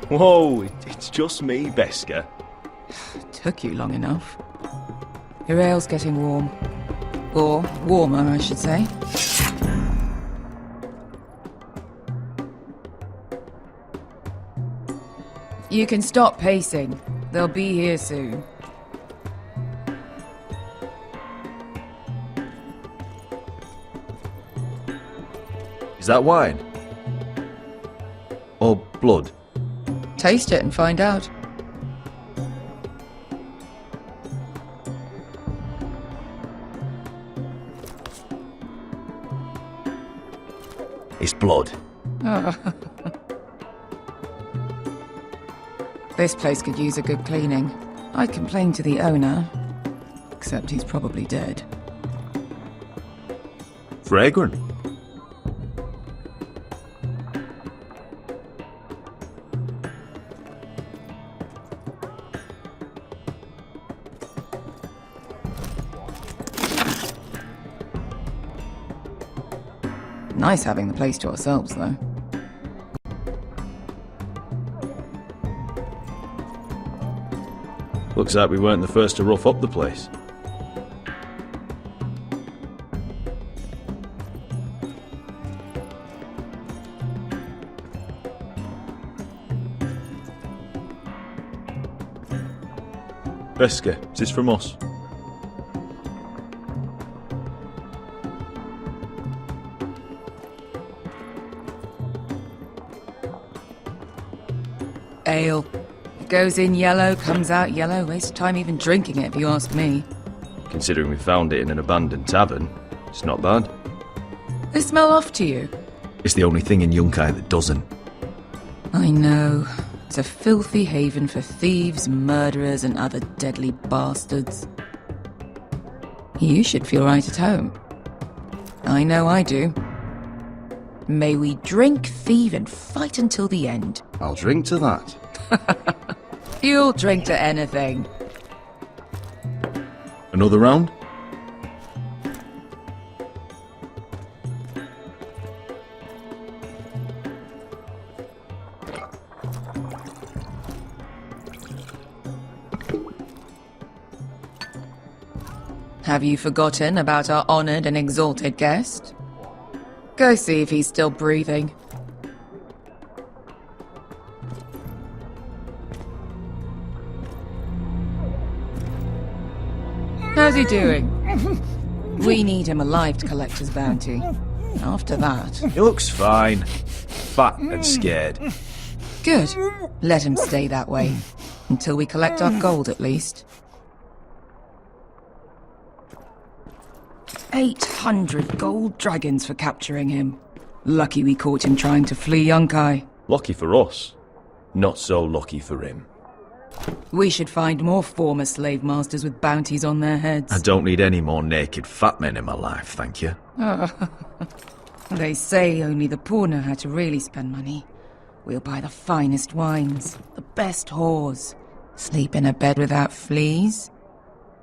Whoa, it's just me, Beska. Took you long enough. Your ale's getting warm. Or warmer, I should say. You can stop pacing. They'll be here soon. Is that wine? Or blood? Taste it and find out. It's blood. This place could use a good cleaning. I'd complain to the owner, except he's probably dead. Fragrant. Nice having the place to ourselves, though. Looks like we weren't the first to rough up the place. Beska, is this from us? Ale. Goes in yellow, comes out yellow. Waste of time even drinking it, if you ask me. Considering we found it in an abandoned tavern, it's not bad. They smell off to you? It's the only thing in Yunkai that doesn't. I know. It's a filthy haven for thieves, murderers, and other deadly bastards. You should feel right at home. I know I do. May we drink, thieve, and fight until the end. I'll drink to that. You'll drink to anything. Another round? Have you forgotten about our honored and exalted guest? Go see if he's still breathing. How's he doing? We need him alive to collect his bounty. After that... He looks fine. Fat and scared. Good. Let him stay that way. Until we collect our gold, at least. 800 gold dragons for capturing him. Lucky we caught him trying to flee Yunkai. Lucky for us. Not so lucky for him. We should find more former slave masters with bounties on their heads. I don't need any more naked fat men in my life, thank you. They say only the poor know how to really spend money. We'll buy the finest wines, the best whores, sleep in a bed without fleas.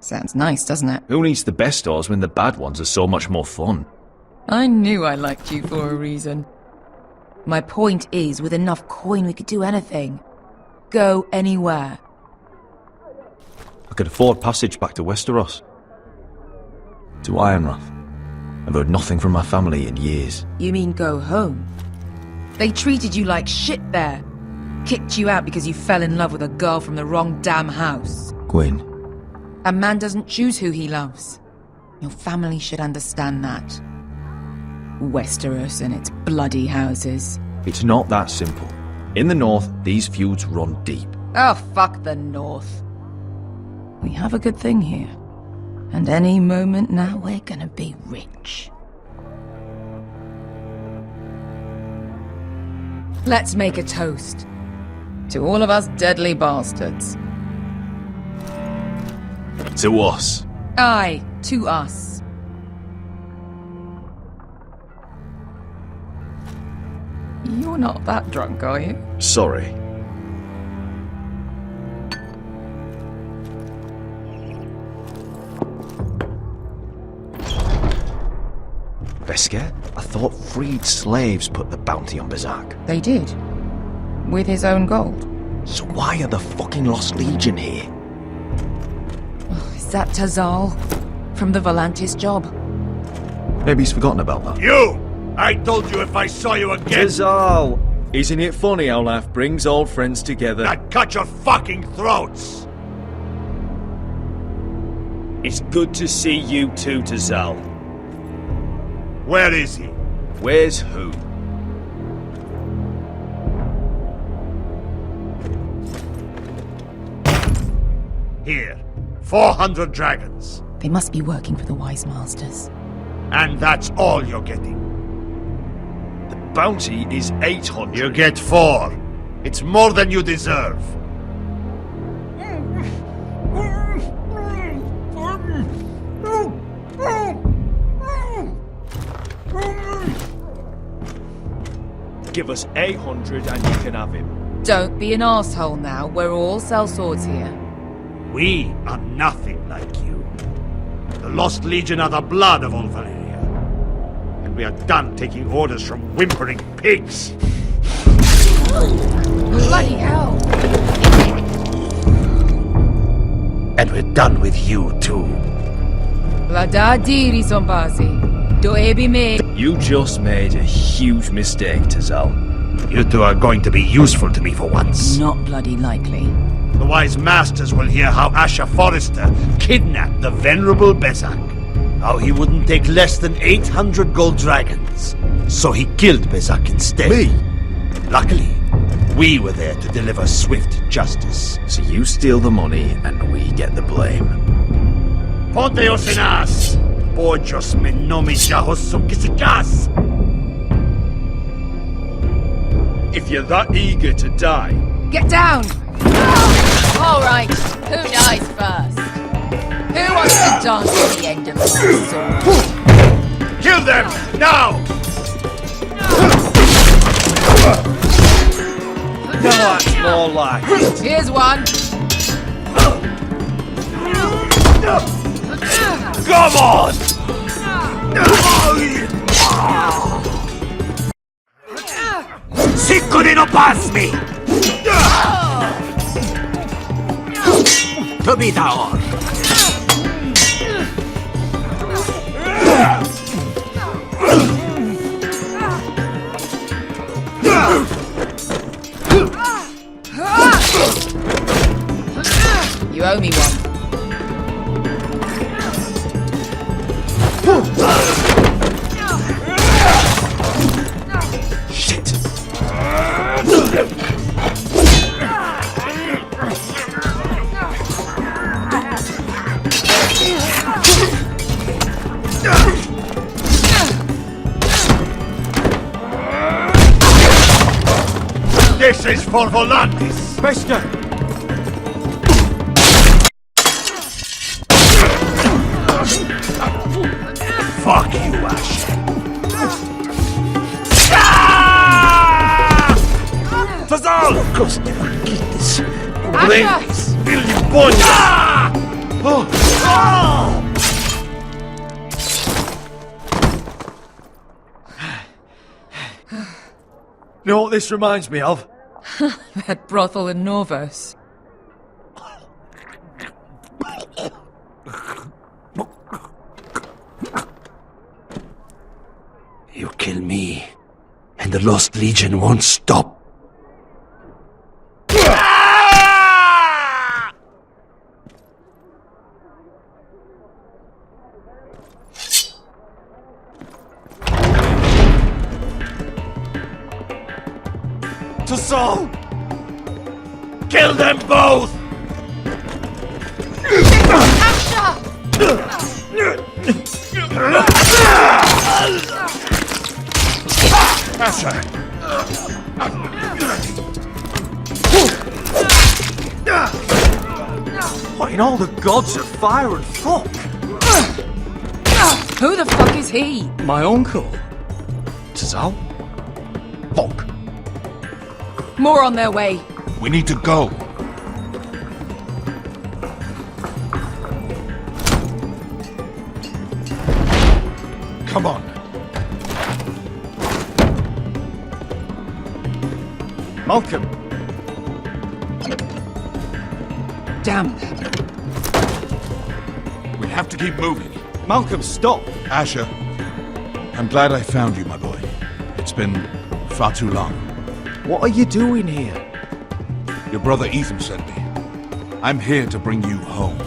Sounds nice, doesn't it? Who needs the best stores when the bad ones are so much more fun? I knew I liked you for a reason. My point is, with enough coin we could do anything. Go anywhere. I could afford passage back to Westeros. To Ironrath. I've heard nothing from my family in years. You mean go home? They treated you like shit there. Kicked you out because you fell in love with a girl from the wrong damn house. Gwyn. A man doesn't choose who he loves. Your family should understand that. Westeros and its bloody houses. It's not that simple. In the north, these feuds run deep. Oh, fuck the north. We have a good thing here. And any moment now, we're gonna be rich. Let's make a toast. To all of us deadly bastards. To us. Aye, to us. You're not that drunk, are you? Sorry. Beskar? I thought freed slaves put the bounty on Bazak. They did. With his own gold. So why are the fucking Lost Legion here? Is that Tazal? From the Volantis job? Maybe he's forgotten about that. You! I told you if I saw you again, Tazal! Isn't it funny how life brings old friends together? I'd cut your fucking throats! It's good to see you too, Tazal. Where is he? Where's who? Here. 400 dragons. They must be working for the Wise Masters. And that's all you're getting. The bounty is 800. You get 4. It's more than you deserve. Give us 800 and you can have him. Don't be an asshole now. We're all sellswords here. We are nothing like you. The Lost Legion are the blood of all Valyria. And we are done taking orders from whimpering pigs. Bloody hell! And we're done with you too. Vlada diri sombazi. Do ebi me. You just made a huge mistake, Tazal. You two are going to be useful to me for once. Not bloody likely. The Wise Masters will hear how Asher Forrester kidnapped the venerable Bezak. How he wouldn't take less than 800 gold dragons. So he killed Bezak instead. Me? Luckily, we were there to deliver swift justice. So you steal the money and we get the blame. Ponteos en as! Pojos me nomi jahoso kisikas! If you're that eager to die, Get down! All right, who dies first? Who wants to dance at the end of my sword? Kill them! Now! that's more like it. Here's one. Come on! Sicuri no pass me! To be down! You owe me one. Shit! This is for Volantis! Beskar! Fuck you, Ash! Tazal! Of course, never get this. Asher! Billy Boy! You know what this reminds me of? That brothel in Norvos. You kill me, and the Lost Legion won't stop. Tazal! Kill them both! Asher! Why In all the gods of fire and fuck. Who the fuck is he? My uncle. Tazal? Fuck. More on their way. We need to go. Come on. Malcolm. Damn. We have to keep moving. Malcolm, stop. Asher, I'm glad I found you, my boy. It's been far too long. What are you doing here? Your brother Ethan sent me. I'm here to bring you home.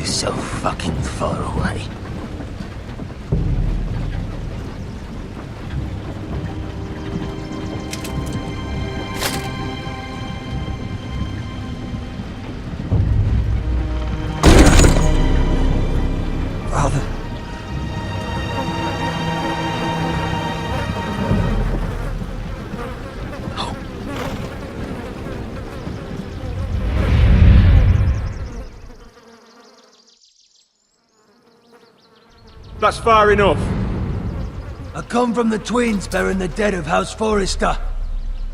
So fucking far away. Father. That's far enough. I come from the twins bearing the dead of House Forrester.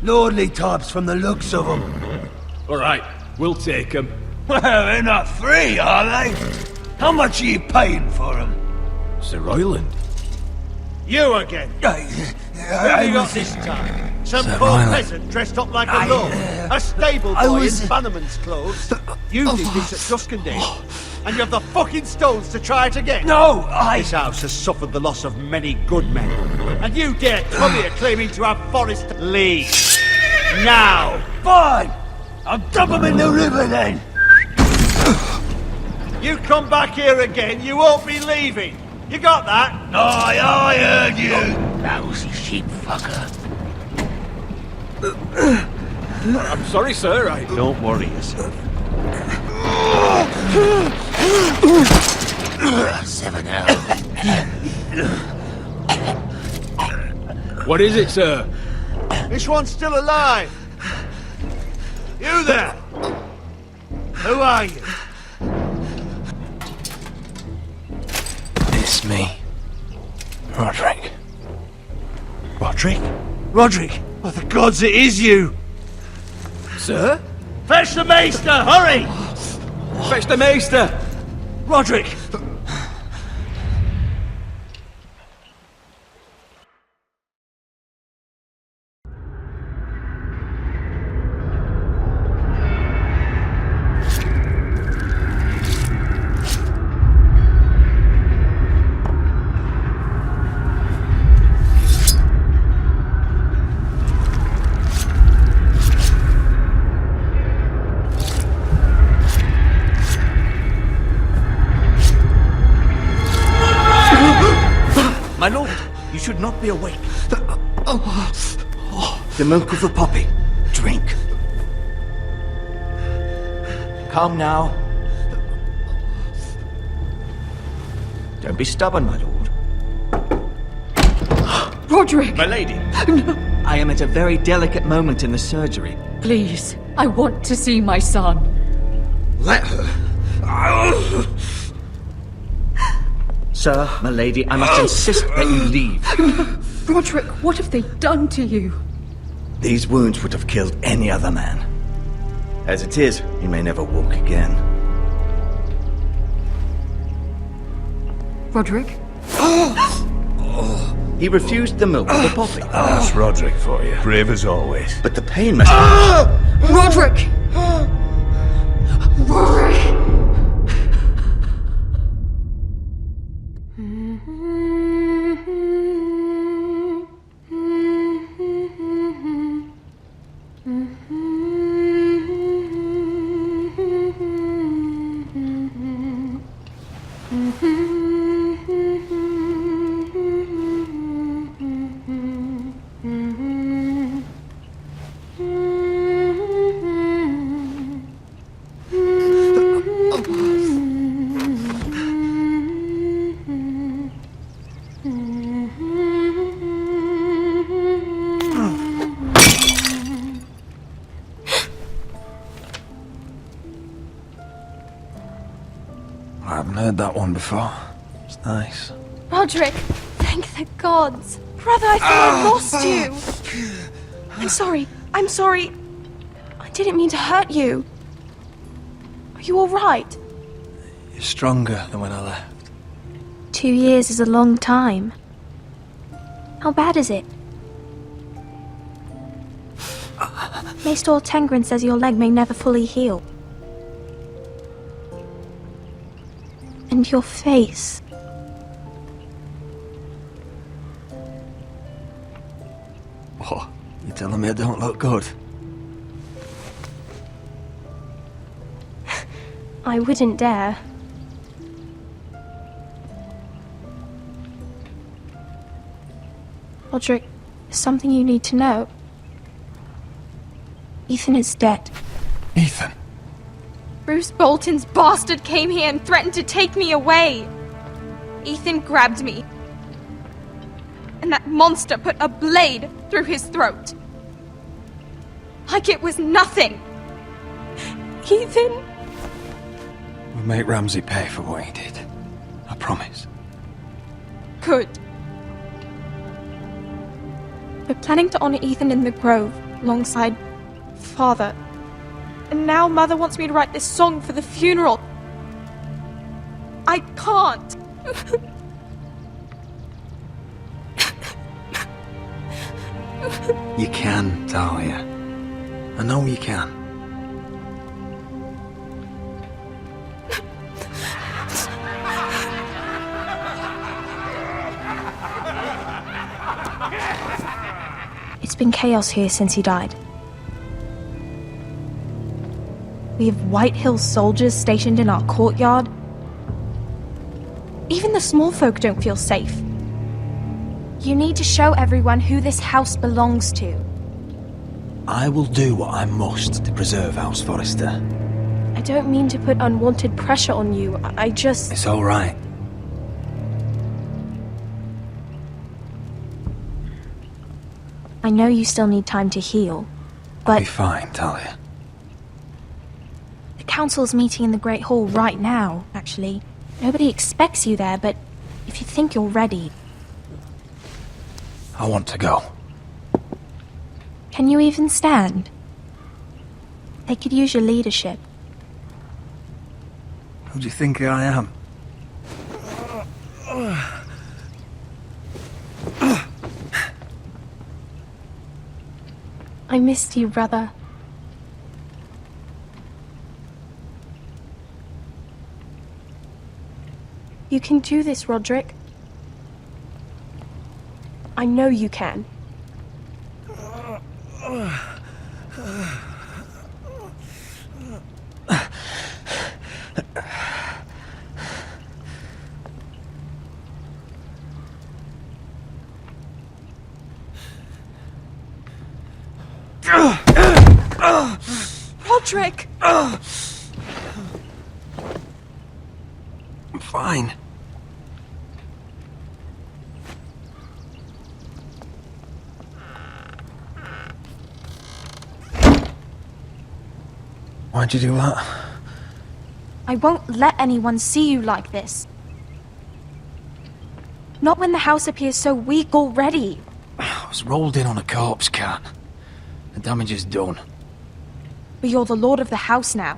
Lordly types from the looks of them. Alright, we'll take them. Well, they're not free, are they? How much are you paying for them? Sir Royland. You again. What have you got this time? Some poor peasant dressed up like a lord. A stable boy in Bannerman's clothes. You did this at Duskendale. And you have the fucking stones to try it again? No, This house has suffered the loss of many good men. And you dare come here claiming to have Forrester leave. Now! Fine! I'll dump them in the river then! You come back here again, you won't be leaving. You got that? I heard you! Lousy sheep fucker. I'm sorry, sir. Don't worry yourself. 7 hours. What is it, sir? This one's still alive. You there? Who are you? It's me. Roderick. Roderick? Roderick! Oh, the gods, it is you! Sir? Fetch the maester, hurry! Fetch the maester! Roderick! My lord, you should not be awake. The milk of the poppy. Drink. Calm now. Don't be stubborn, my lord. Roderick! My lady. I am at a very delicate moment in the surgery. Please, I want to see my son. Let her. Sir, my lady, I must insist that you leave. Roderick, what have they done to you? These wounds would have killed any other man. As it is, he may never walk again. Roderick? He refused the milk of the poppy. That's Roderick for you. Brave as always. But the pain must... Roderick! I haven't heard that one before. It's nice. Roderick, thank the gods. Brother, I thought I lost you. I'm sorry. I didn't mean to hurt you. Are you alright? You're stronger than when I left. 2 years is a long time. How bad is it? Maester Tengrin says your leg may never fully heal. And your face. What? You telling me I don't look good? I wouldn't dare. Roderick, there's something you need to know. Ethan is dead. Ethan? Bruce Bolton's bastard came here and threatened to take me away. Ethan grabbed me. And that monster put a blade through his throat. Like it was nothing. Ethan... We'll make Ramsay pay for what he did. I promise. Good. We're planning to honor Ethan in the Grove, alongside Father. And now Mother wants me to write this song for the funeral. I can't. You can, Talia. I know you can. It's been chaos here since he died. We have White Hills soldiers stationed in our courtyard. Even the small folk don't feel safe. You need to show everyone who this house belongs to. I will do what I must to preserve House Forrester. I don't mean to put unwanted pressure on you. I just... It's all right. I know you still need time to heal, I'll but... be fine, Talia. The council's meeting in the Great Hall right now, actually. Nobody expects you there, but if you think you're ready... I want to go. Can you even stand? They could use your leadership. Who do you think I am? I missed you, brother. You can do this, Roderick. I know you can. Roderick! I'm fine. Why'd you do that? I won't let anyone see you like this. Not when the house appears so weak already. I was rolled in on a corpse cart. The damage is done. But you're the lord of the house now.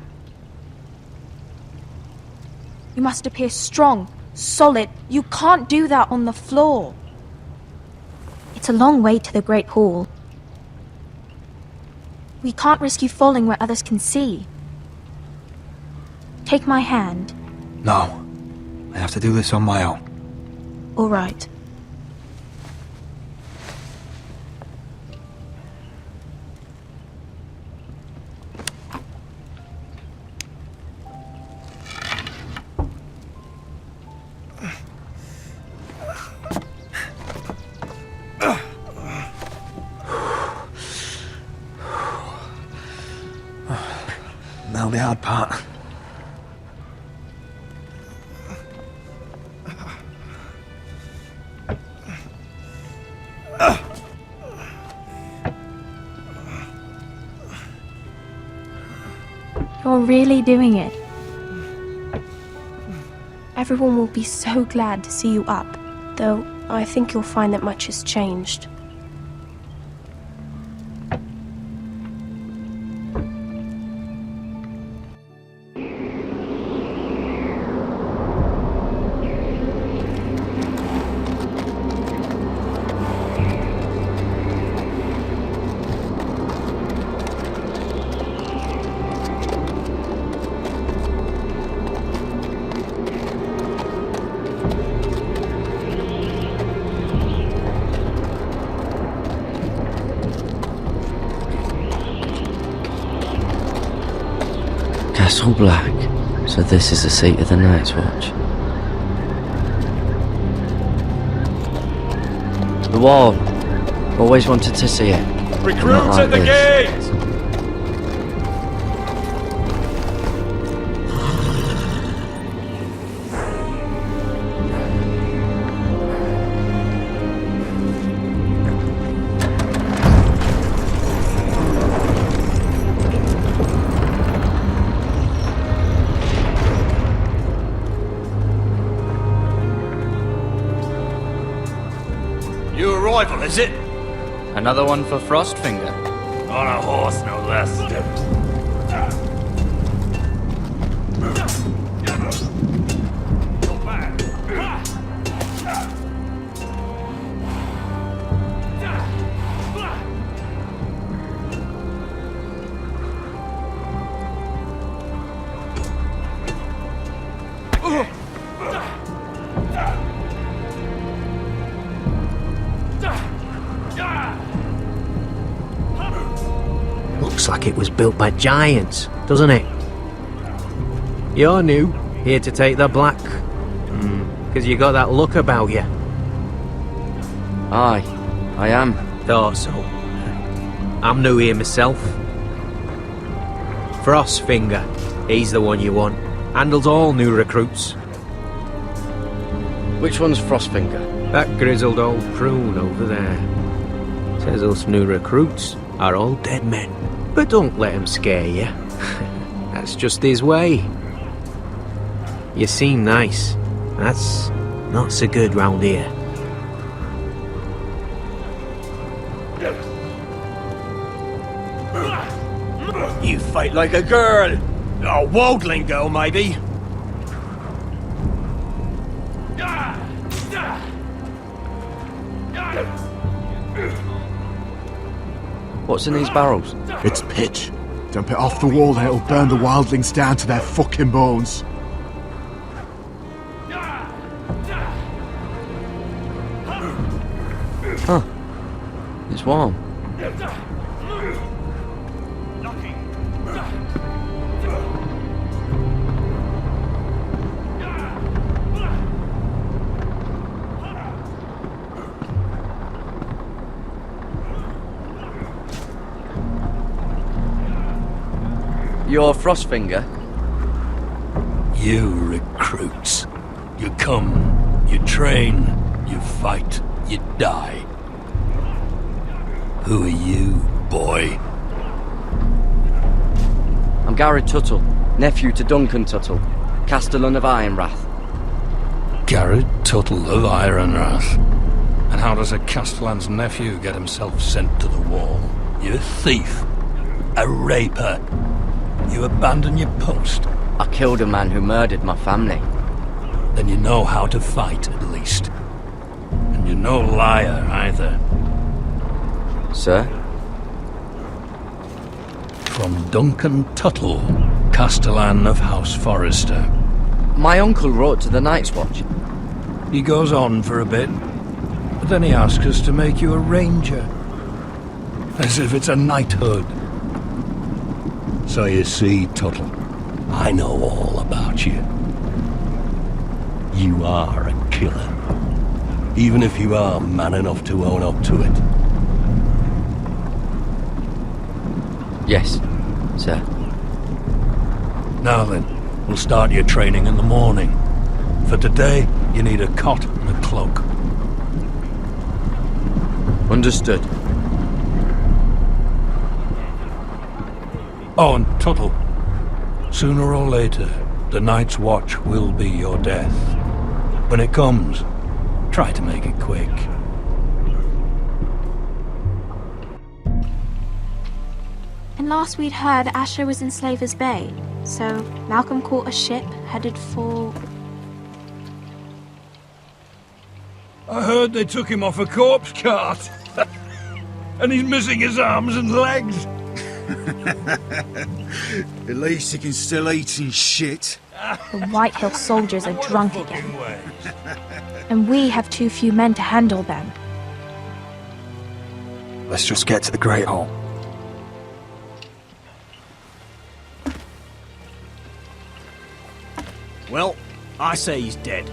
You must appear strong, solid. You can't do that on the floor. It's a long way to the Great Hall. We can't risk you falling where others can see. Take my hand. No. I have to do this on my own. All right. Now the hard part. You're really doing it. Everyone will be so glad to see you up, though I think you'll find that much has changed. Castle Black. So this is the seat of the Night's Watch. The wall. Always wanted to see it. Recruits at the gate! New arrival, is it? Another one for Frostfinger. On a horse, no less. Looks like it was built by giants, doesn't it? You're new, here to take the black. 'Cause you got that look about you. Aye, I am. Thought so. I'm new here myself. Frostfinger, he's the one you want. Handles all new recruits. Which one's Frostfinger? That grizzled old prune over there. Says us new recruits are all dead men. But don't let him scare you. That's just his way. You seem nice. That's not so good round here. You fight like a girl. A wildling girl, maybe. What's in these barrels? It's pitch. Dump it off the wall and it'll burn the wildlings down to their fucking bones. Huh. It's warm. You're Frostfinger? You recruits. You come, you train, you fight, you die. Who are you, boy? I'm Garrett Tuttle, nephew to Duncan Tuttle, Castellan of Ironrath. Garrett Tuttle of Ironrath. And how does a Castellan's nephew get himself sent to the wall? You a thief. A raper. You abandon your post. I killed a man who murdered my family. Then you know how to fight, at least. And you're no liar, either. Sir? From Duncan Tuttle, Castellan of House Forrester. My uncle wrote to the Night's Watch. He goes on for a bit, but then he asks us to make you a ranger. As if it's a knighthood. So you see, Tuttle, I know all about you. You are a killer. Even if you are man enough to own up to it. Yes, sir. Now then, we'll start your training in the morning. For today, you need a cot and a cloak. Understood. Oh, and Tuttle, sooner or later, the Night's Watch will be your death. When it comes, try to make it quick. And last we'd heard Asher was in Slaver's Bay, so Malcolm caught a ship headed for... I heard they took him off a corpse cart. And he's missing his arms and legs. At least he can still eat and shit. The White Hill soldiers are drunk again. And we have too few men to handle them. Let's just get to the Great Hall. Well, I say he's dead.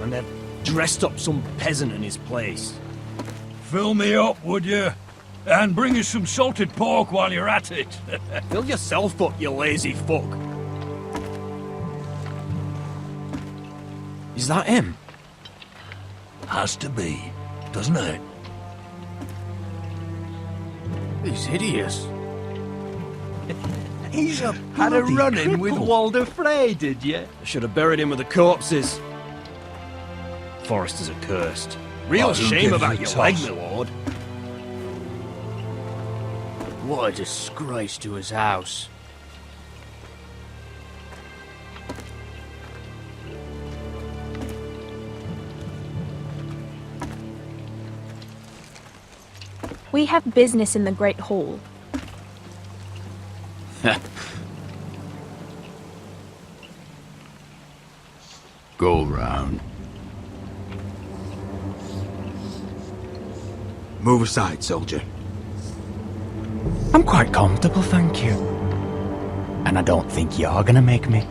And they've dressed up some peasant in his place. Fill me up, would you? And bring us some salted pork while you're at it. Fill yourself up, you lazy fuck. Is that him? Has to be, doesn't it? He's hideous. He's a Had a run-in with Walder Frey, did you? I should have buried him with the corpses. Foresters are cursed. Real Oh, who shame gives about a your toss? leg, my lord. What a disgrace to his house. We have business in the Great Hall. Go round. Move aside, soldier. I'm quite comfortable, thank you. And I don't think you're gonna make me.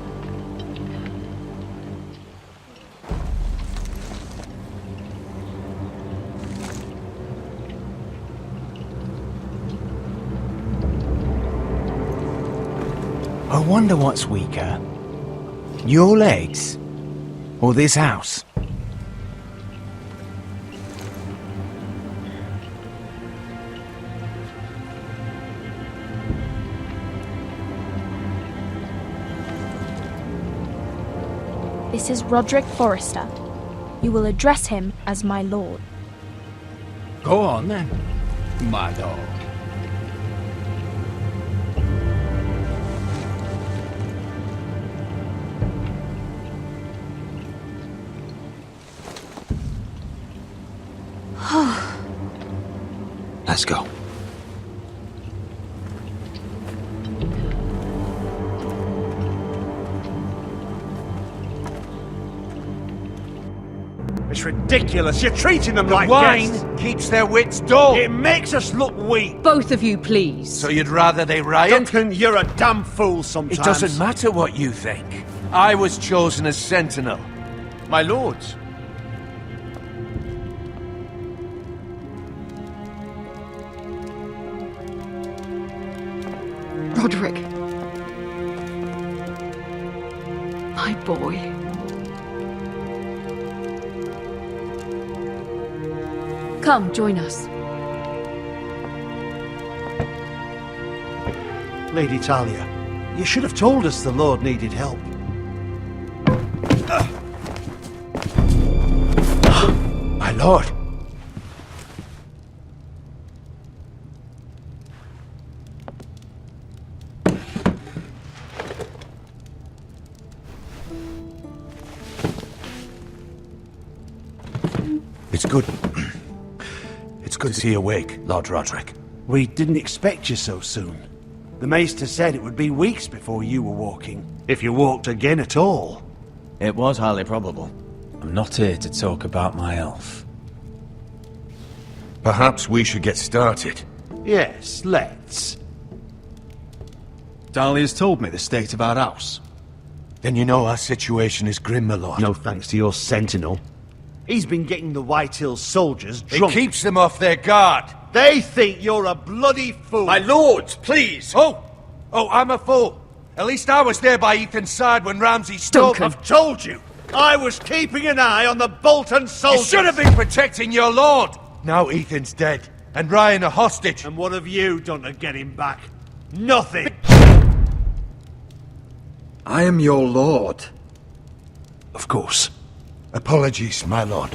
I wonder what's weaker. Your legs? Or this house? This is Roderick Forrester. You will address him as my lord. Go on then, my lord. Let's go. It's ridiculous. You're treating them like Wine guests. keeps their wits dull. It makes us look weak. Both of you, please. So you'd rather they riot? Duncan, you're a damn fool sometimes. It doesn't matter what you think. I was chosen as sentinel. My lords. Roderick. My boy. Come, join us. Lady Talia, you should have told us the Lord needed help. My lord. It's good. It's good to see you awake, Lord Roderick. We didn't expect you so soon. The Maester said it would be weeks before you were walking, if you walked again at all. It was highly probable. I'm not here to talk about my health. Perhaps we should get started. Yes, let's. Dahlia's told me the state of our house. Then you know our situation is grim, my lord. No thanks to your sentinel. He's been getting the Whitehill soldiers It drunk. keeps them off their guard. They think you're a bloody fool. My lords, please! Oh, I'm a fool. At least I was there by Ethan's side when Ramsay stole... I've told you! I was keeping an eye on the Bolton soldiers! You should have been protecting your lord! Now Ethan's dead, and Ryan a hostage. And what have you done to get him back? Nothing! I am your lord. Of course. Apologies, my lord.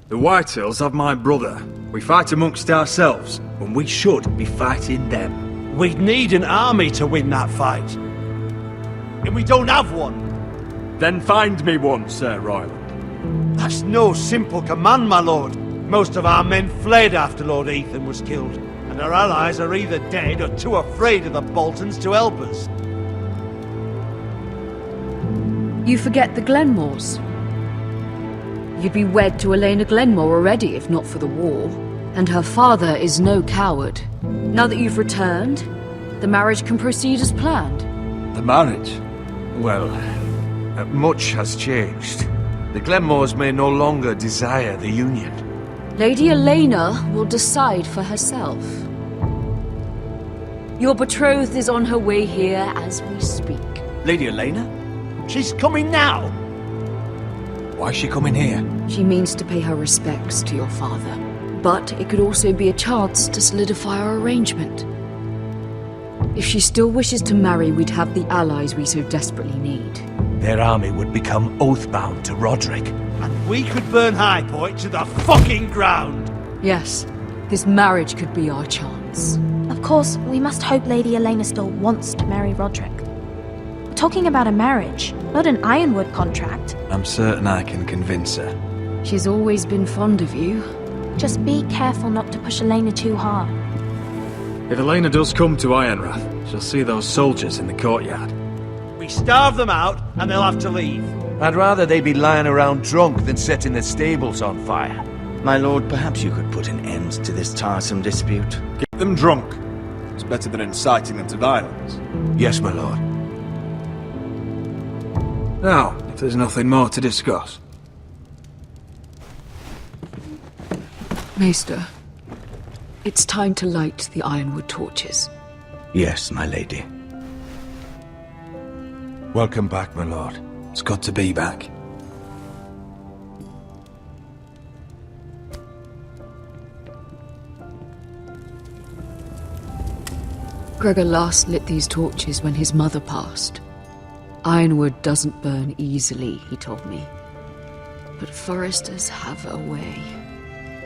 The Whitehills have my brother. We fight amongst ourselves, when we should be fighting them. We'd need an army to win that fight. And we don't have one. Then find me one, Sir Royland. That's no simple command, my lord. Most of our men fled after Lord Ethan was killed, and our allies are either dead or too afraid of the Boltons to help us. You forget the Glenmores. You'd be wed to Elena Glenmore already if not for the war. And her father is no coward. Now that you've returned, the marriage can proceed as planned. The marriage? Well, much has changed. The Glenmores may no longer desire the union. Lady Elena will decide for herself. Your betrothed is on her way here as we speak. Lady Elena? She's coming now! Why is she coming here? She means to pay her respects to your father. But it could also be a chance to solidify our arrangement. If she still wishes to marry, we'd have the allies we so desperately need. Their army would become oath-bound to Roderick. And we could burn High Point to the fucking ground! Yes, this marriage could be our chance. Of course, we must hope Lady Elena still wants to marry Roderick. We're talking about a marriage, not an Ironwood contract. I'm certain I can convince her. She's always been fond of you. Just be careful not to push Elena too hard. If Elena does come to Ironrath, she'll see those soldiers in the courtyard. We starve them out, and they'll have to leave. I'd rather they be lying around drunk than setting the stables on fire. My lord, perhaps you could put an end to this tiresome dispute. Get them drunk. It's better than inciting them to violence. Yes, my lord. Now, if there's nothing more to discuss. Maester, it's time to light the Ironwood torches. Yes, my lady. Welcome back, my lord. It's good to be back. Gregor last lit these torches when his mother passed. Ironwood doesn't burn easily, he told me. But foresters have a way.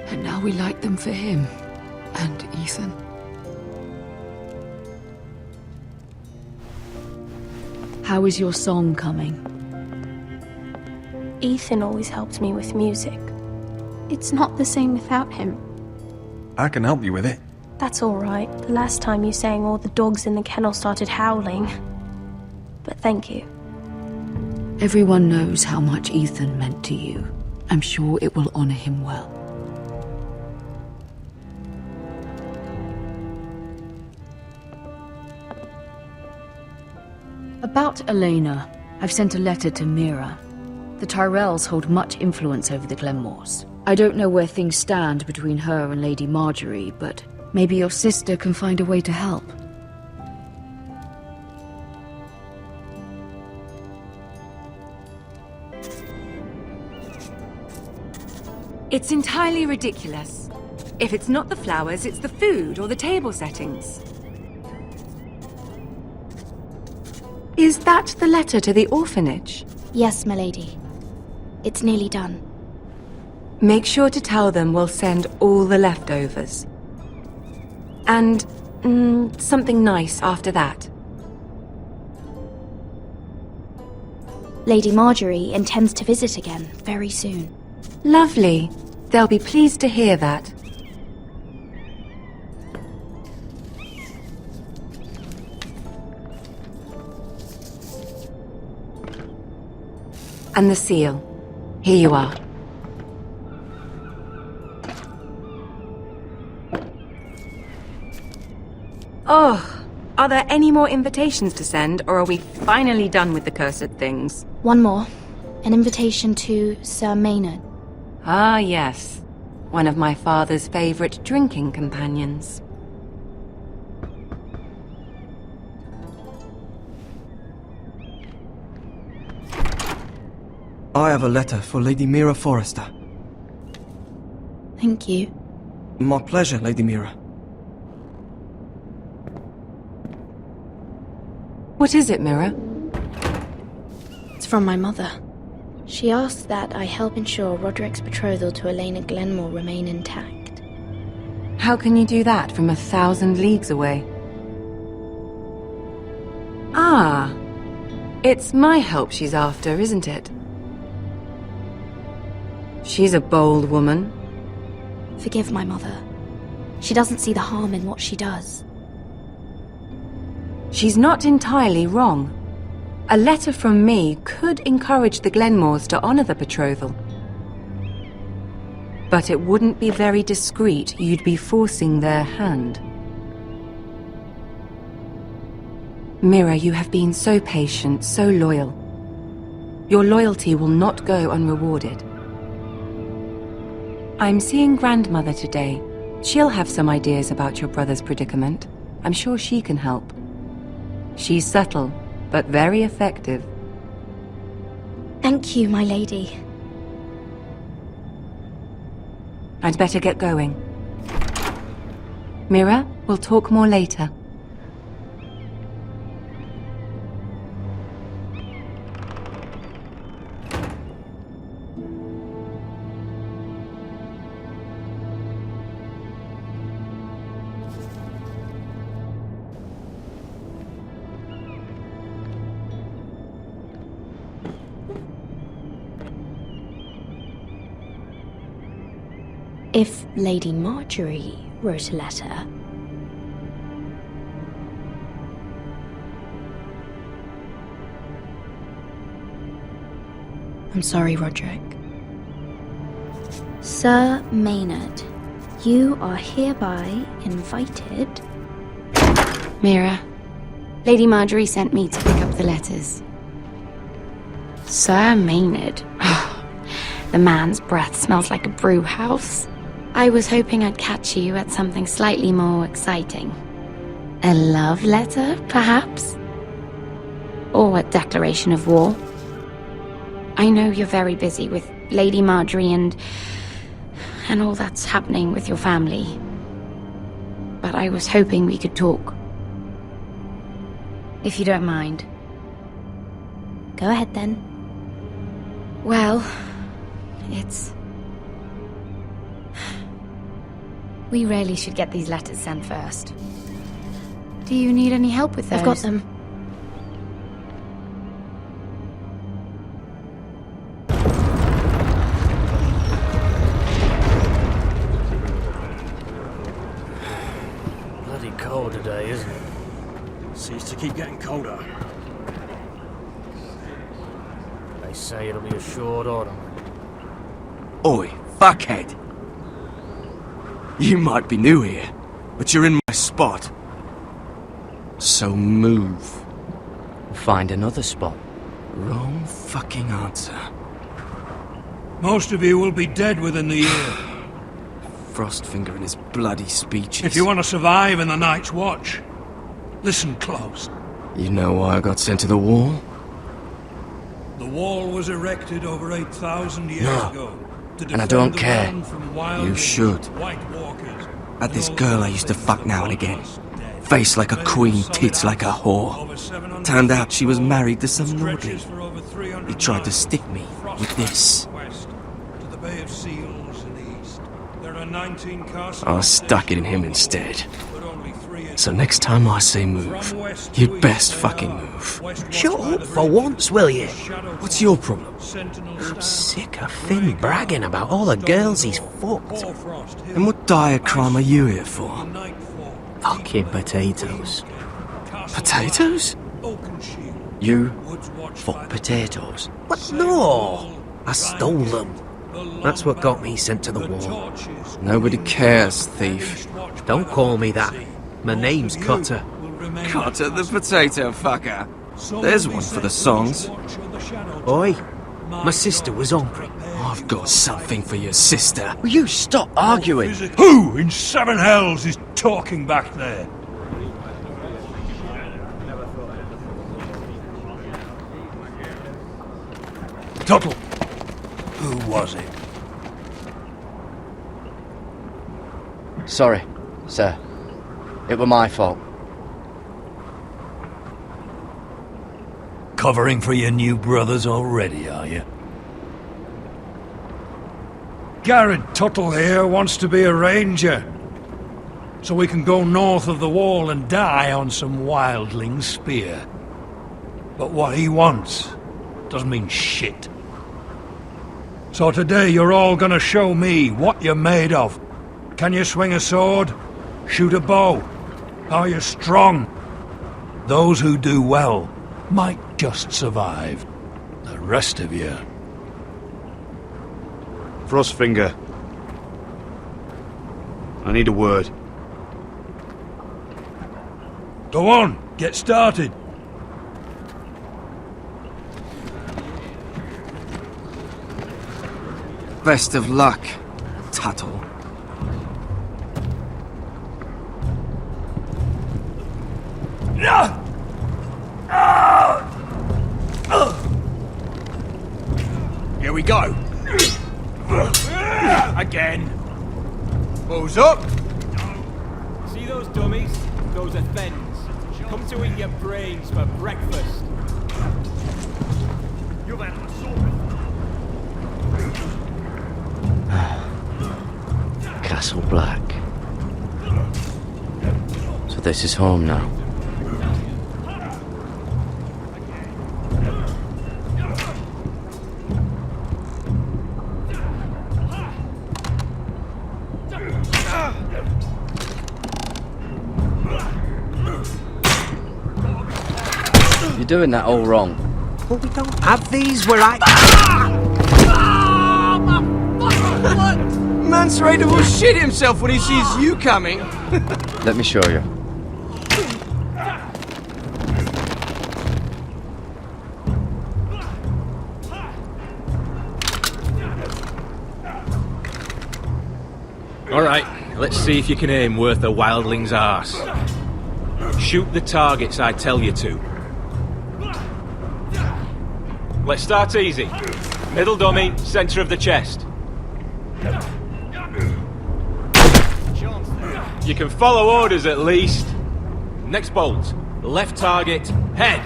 And now we light them for him. And Ethan. How is your song coming? Ethan always helps me with music. It's not the same without him. I can help you with it. That's all right. The last time you sang, all the dogs in the kennel started howling. But thank you. Everyone knows how much Ethan meant to you. I'm sure it will honor him well. About Elena, I've sent a letter to Mira. The Tyrells hold much influence over the Glenmores. I don't know where things stand between her and Lady Marjorie, but maybe your sister can find a way to help. It's entirely ridiculous. If it's not the flowers, it's the food or the table settings. Is that the letter to the orphanage? Yes, my lady. It's nearly done. Make sure to tell them we'll send all the leftovers. And something nice after that. Lady Marjorie intends to visit again very soon. Lovely. They'll be pleased to hear that. And the seal. Here you are. Oh, are there any more invitations to send, or are we finally done with the cursed things? One more. An invitation to Sir Maynard. Ah, yes. One of my father's favorite drinking companions. I have a letter for Lady Mira Forrester. Thank you. My pleasure, Lady Mira. What is it, Mira? It's from my mother. She asks that I help ensure Roderick's betrothal to Elena Glenmore remain intact. How can you do that from 1,000 leagues away? Ah, it's my help she's after, isn't it? She's a bold woman. Forgive my mother. She doesn't see the harm in what she does. She's not entirely wrong. A letter from me could encourage the Glenmores to honor the betrothal. But it wouldn't be very discreet. You'd be forcing their hand. Mira, you have been so patient, so loyal. Your loyalty will not go unrewarded. I'm seeing Grandmother today. She'll have some ideas about your brother's predicament. I'm sure she can help. She's subtle, but very effective. Thank you, my lady. I'd better get going. Mira, we'll talk more later. If Lady Marjorie wrote a letter... I'm sorry, Roderick. Sir Maynard, you are hereby invited... Mira, Lady Marjorie sent me to pick up the letters. Sir Maynard. The man's breath smells like a brew house. I was hoping I'd catch you at something slightly more exciting. A love letter, perhaps? Or a declaration of war? I know you're very busy with Lady Marjorie and all that's happening with your family. But I was hoping we could talk. If you don't mind. Go ahead, then. Well, it's... We really should get these letters sent first. Do you need any help with those? I've got them. Bloody cold today, isn't it? Seems to keep getting colder. They say it'll be a short autumn. Oi, fuckhead! You might be new here, but you're in my spot. So move. Find another spot. Wrong fucking answer. Most of you will be dead within the year. Frostfinger and his bloody speeches. If you want to survive in the Night's Watch, listen close. You know why I got sent to the wall? The wall was erected over 8,000 years ago. And I don't care. You should. Had this girl I used to fuck now and again. Face like a queen, tits like a whore. Turned out she was married to some lordly. He tried to stick me with this. I stuck it in him instead. So next time I say move, you'd best fucking move. Shut up for once, will you? What's your problem? I'm sick of Finn bragging about all the girls he's fucked. And what dire crime are you here for? Fucking potatoes. Potatoes? You fuck potatoes? What? No! I stole them. That's what got me sent to the wall. Nobody cares, thief. Don't call me that. My name's Cutter. Cutter the potato fucker. There's one for the songs. Oi, my sister was hungry. I've got something for your sister. Will you stop arguing? Who in seven hells is talking back there? Tuttle. Who was it? Sorry, sir. It were my fault. Covering for your new brothers already, are you? Garrett Tuttle here wants to be a ranger, so we can go north of the wall and die on some wildling spear. But what he wants doesn't mean shit. So today you're all gonna show me what you're made of. Can you swing a sword? Shoot a bow? Are you strong? Those who do well might just survive. The rest of you... Frostfinger. I need a word. Go on, get started. Best of luck, Tuttle. Here we go. Again. Who's up? See those dummies? Those are thens. Come to eat your brains for breakfast. You've had an assault. Castle Black. So this is home now. You're doing that all wrong. But we don't have these where I... Mance Raider will shit himself when he sees you coming. Let me show you. Alright, let's see if you can aim worth a wildling's arse. Shoot the targets I tell you to. Let's start easy. Middle dummy, centre of the chest. You can follow orders at least. Next bolt. Left target, head.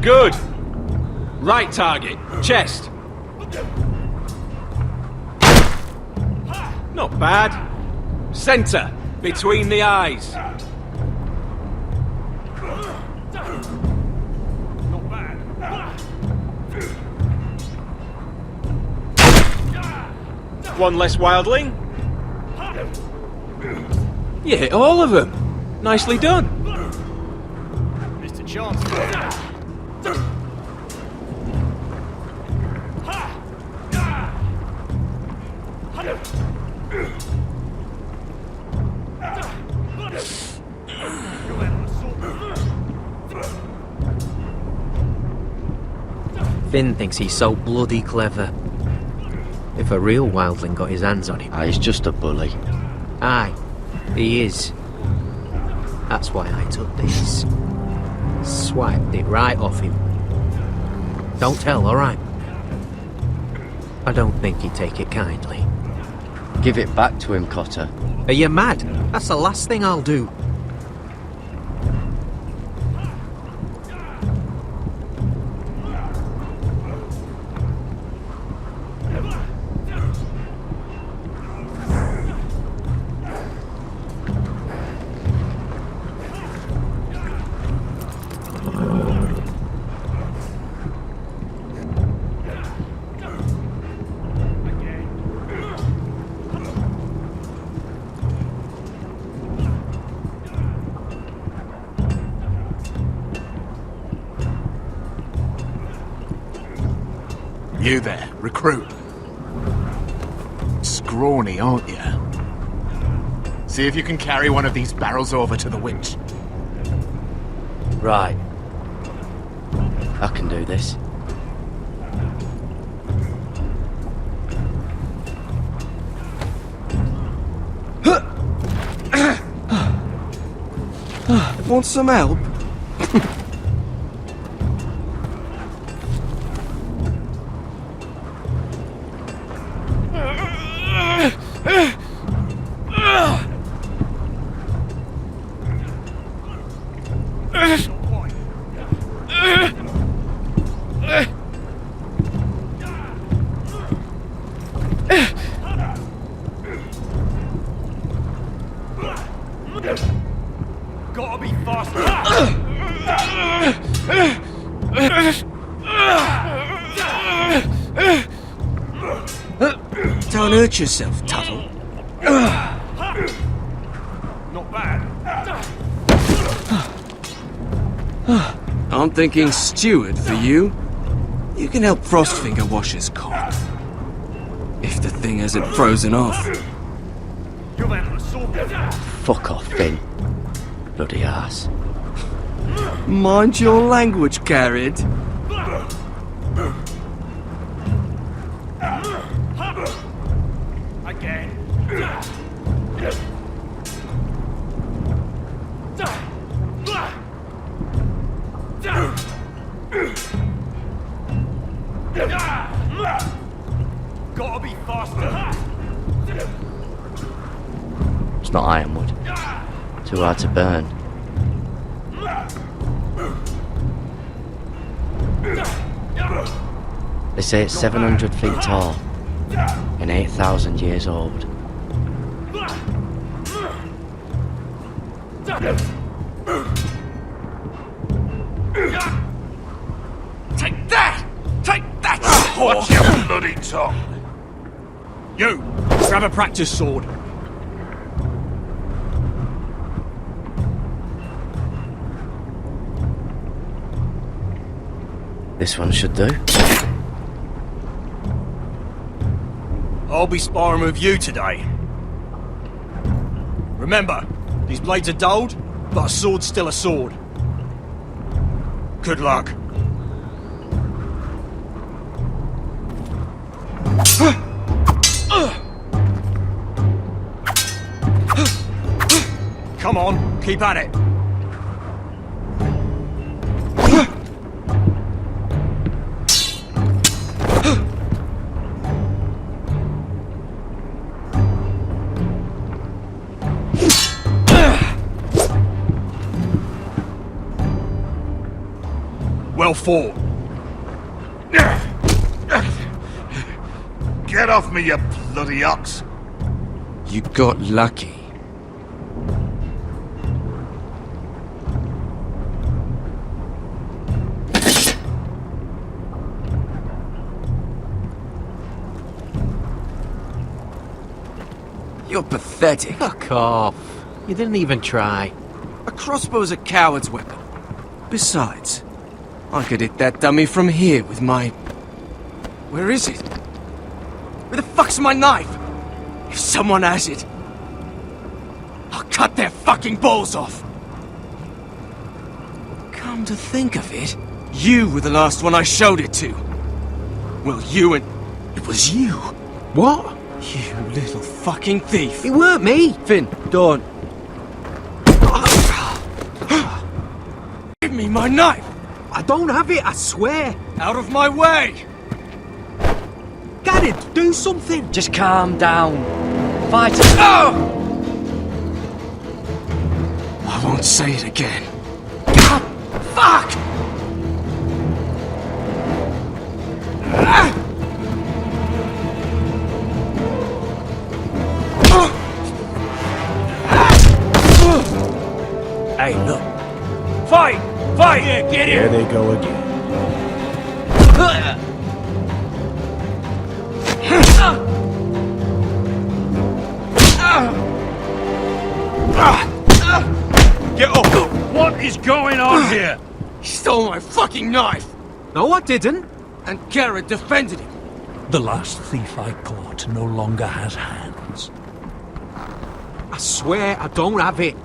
Good. Right target, chest. Not bad. Centre, between the eyes. Not bad. One less wildling. You hit all of them. Nicely done. Mr. Chancellor. Finn thinks he's so bloody clever. If a real wildling got his hands on him... He's just a bully. Aye, he is. That's why I took this. Swiped it right off him. Don't tell, alright? I don't think he'd take it kindly. Give it back to him, Cotter. Are you mad? That's the last thing I'll do. You there, recruit. Scrawny, aren't you? See if you can carry one of these barrels over to the winch. Right. I can do this. Want some help? Gotta be faster. Don't hurt yourself, Tuttle. Not bad. I'm thinking steward for you. You can help Frostfinger wash his cock. If the thing hasn't frozen off. You've had a sword. Fuck off, Finn. Bloody ass. Mind your language, Garrett. Again. Gotta be faster. It's not ironwood. Too hard to burn. They say it's 700 feet tall and 8,000 years old. Take that! Take that! Watch your bloody tongue! You! Grab a practice sword. This one should do. I'll be sparring with you today. Remember, these blades are dulled, but a sword's still a sword. Good luck. Come on, keep at it. Well fought. Get off me, you bloody ox! You got lucky. You're pathetic. Fuck off. You didn't even try. A crossbow's a coward's weapon. Besides, I could hit that dummy from here with my... Where is it? Where the fuck's my knife? If someone has it, I'll cut their fucking balls off. Come to think of it, you were the last one I showed it to. Well, you and... It was you. What? You little fucking thief. It weren't me. Finn, don't. Give me my knife. I don't have it, I swear. Out of my way. Garrett, do something. Just calm down. Fight it. Oh! I won't say it again. Fuck! Hey, look. Fight! Fight! Yeah, get in! There they go again. Get up! What is going on here? He stole my fucking knife! No, I didn't. And Garrett defended him. The last thief I caught no longer has hands. I swear I don't have it.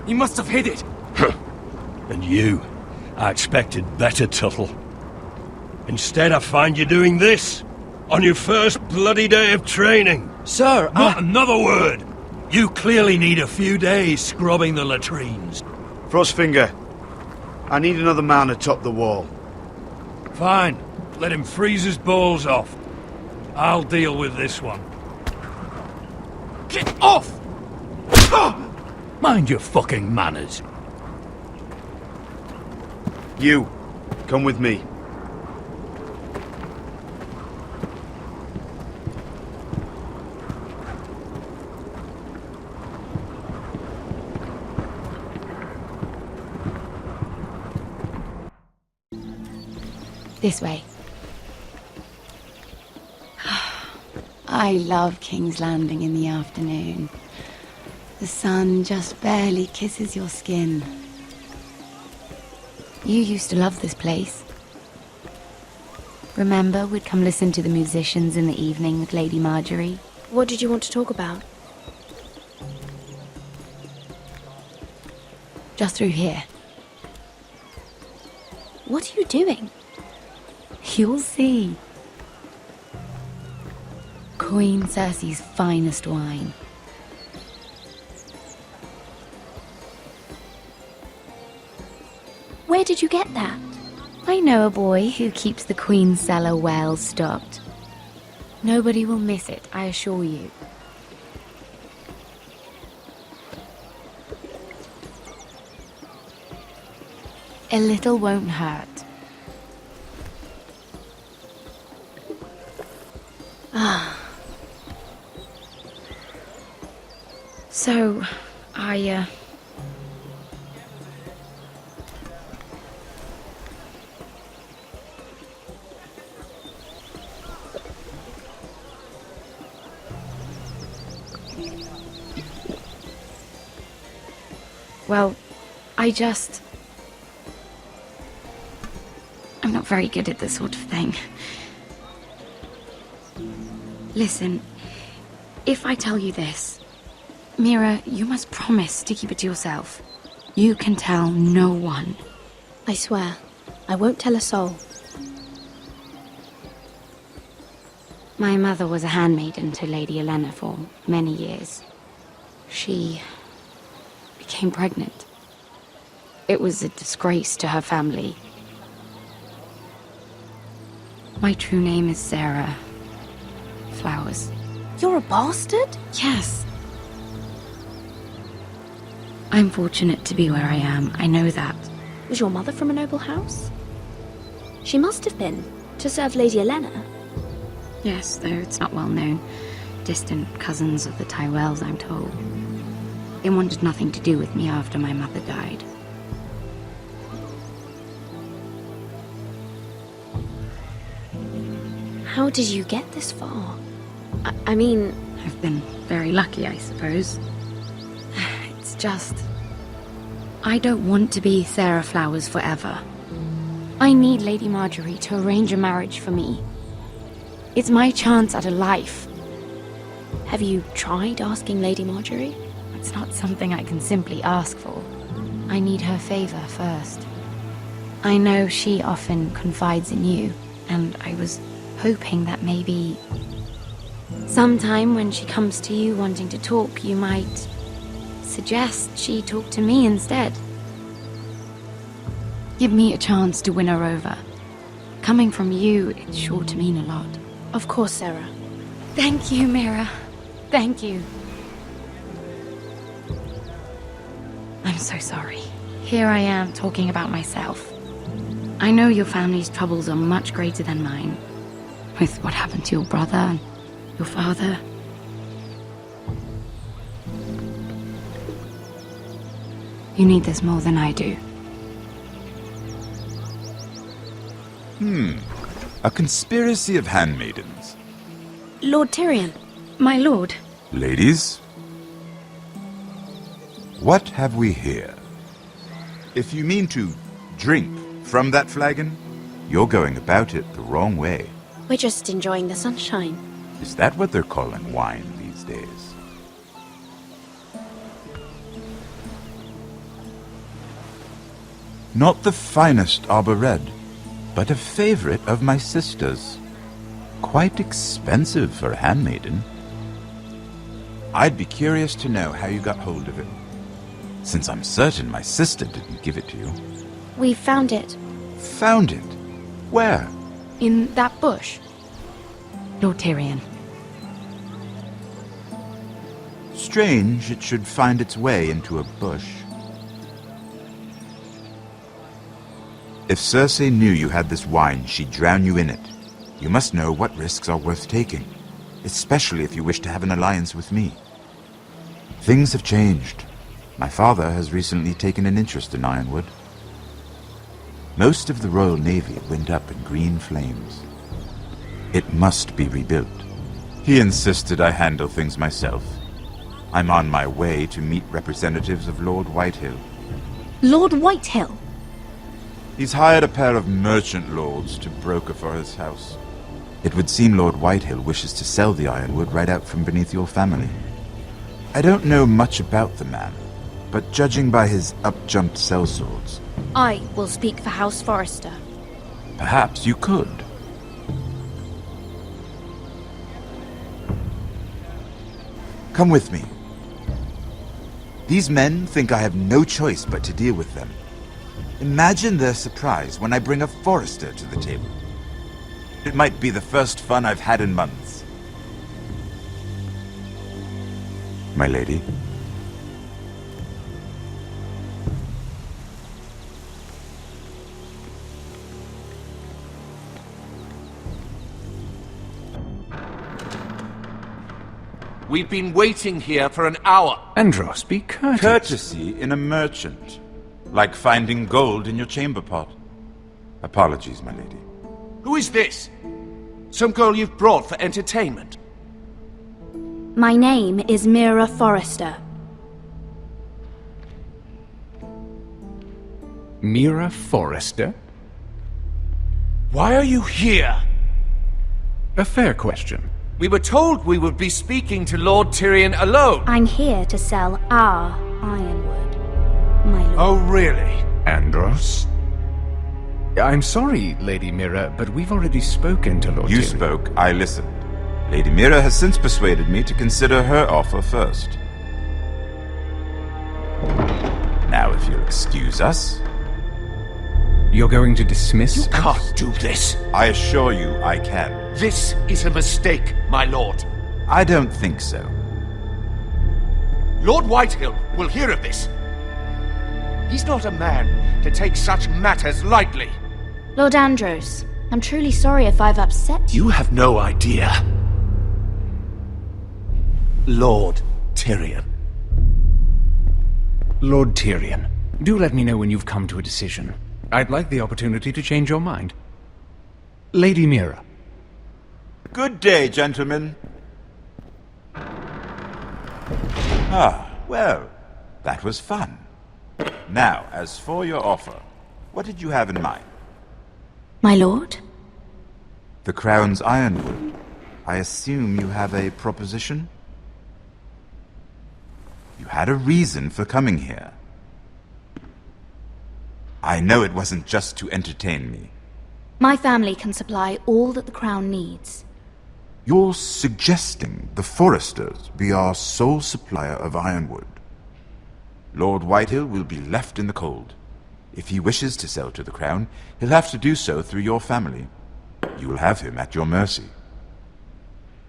He must have hid it. And you, I expected better, Tuttle. Instead, I find you doing this on your first bloody day of training. Sir, Not another word. You clearly need a few days scrubbing the latrines. Frostfinger, I need another man atop the wall. Fine. Let him freeze his balls off. I'll deal with this one. Get off! Mind your fucking manners. You, come with me. This way. I love King's Landing in the afternoon. The sun just barely kisses your skin. You used to love this place. Remember, we'd come listen to the musicians in the evening with Lady Marjorie? What did you want to talk about? Just through here. What are you doing? You'll see. Queen Cersei's finest wine. Where did you get that? I know a boy who keeps the Queen's cellar well stocked. Nobody will miss it, I assure you. A little won't hurt. Ah. So, Well, I'm not very good at this sort of thing. Listen, if I tell you this, Mira, you must promise to keep it to yourself. You can tell no one. I swear, I won't tell a soul. My mother was a handmaiden to Lady Olenna for many years. She became pregnant. It was a disgrace to her family. My true name is Sarah Flowers. You're a bastard? Yes. I'm fortunate to be where I am. I know that. Was your mother from a noble house? She must have been, to serve Lady Olenna. Yes, though it's not well known. Distant cousins of the Tyrells, I'm told. They wanted nothing to do with me after my mother died. How did you get this far? I mean... I've been very lucky, I suppose. It's just... I don't want to be Sarah Flowers forever. I need Lady Marjorie to arrange a marriage for me. It's my chance at a life. Have you tried asking Lady Marjorie? It's not something I can simply ask for. I need her favor first. I know she often confides in you, and I was hoping that maybe sometime when she comes to you wanting to talk, you might suggest she talk to me instead. Give me a chance to win her over. Coming from you, it's sure to mean a lot. Of course, Sarah. Thank you, Mira. Thank you. I'm so sorry. Here I am talking about myself. I know your family's troubles are much greater than mine. With what happened to your brother and your father. You need this more than I do. A conspiracy of handmaidens. Lord Tyrion. My lord. Ladies, what have we here? If you mean to drink from that flagon, You're going about it the wrong way. We're just enjoying the sunshine. Is that what they're calling wine these days? Not the finest arbor red, but a favorite of my sister's. Quite expensive for a handmaiden. I'd be curious to know how you got hold of it, since I'm certain my sister didn't give it to you. We found it. Found it? Where? In that bush. Lord Tyrion. Strange it should find its way into a bush. If Cersei knew you had this wine, she'd drown you in it. You must know what risks are worth taking, especially if you wish to have an alliance with me. Things have changed. My father has recently taken an interest in Ironwood. Most of the Royal Navy went up in green flames. It must be rebuilt. He insisted I handle things myself. I'm on my way to meet representatives of Lord Whitehill. Lord Whitehill? He's hired a pair of merchant lords to broker for his house. It would seem Lord Whitehill wishes to sell the Ironwood right out from beneath your family. I don't know much about the man, but judging by his up-jumped sellswords, I will speak for House Forrester. perhaps you could. Come with me. These men think I have no choice but to deal with them. Imagine their surprise when I bring a Forrester to the table. It might be the first fun I've had in months. My lady. We've been waiting here for an hour. Andros, be courteous. Courtesy in a merchant. Like finding gold in your chamber pot. Apologies, my lady. Who is this? Some girl you've brought for entertainment? My name is Mira Forrester. Mira Forrester? Why are you here? A fair question. We were told we would be speaking to Lord Tyrion alone. I'm here to sell our ironwood, my lord. Oh, really? Andros? I'm sorry, Lady Mira, but we've already spoken to Lord You Tyrion. spoke, I listened. Lady Mira has since persuaded me to consider her offer first. Now, if you'll excuse us... You're going to dismiss... You can't do this. I assure you I can. This is a mistake, my lord. I don't think so. Lord Whitehill will hear of this. He's not a man to take such matters lightly. Lord Andros, I'm truly sorry if I've upset you. You have no idea. Lord Tyrion. Lord Tyrion, do let me know when you've come to a decision. I'd like the opportunity to change your mind. Lady Mira. Good day, gentlemen. Ah, well, that was fun. Now, as for your offer, what did you have in mind? My lord? The Crown's Ironwood. I assume you have a proposition? You had a reason for coming here. I know it wasn't just to entertain me. My family can supply all that the Crown needs. You're suggesting the Forresters be our sole supplier of ironwood. Lord Whitehill will be left in the cold. If he wishes to sell to the Crown, he'll have to do so through your family. You will have him at your mercy.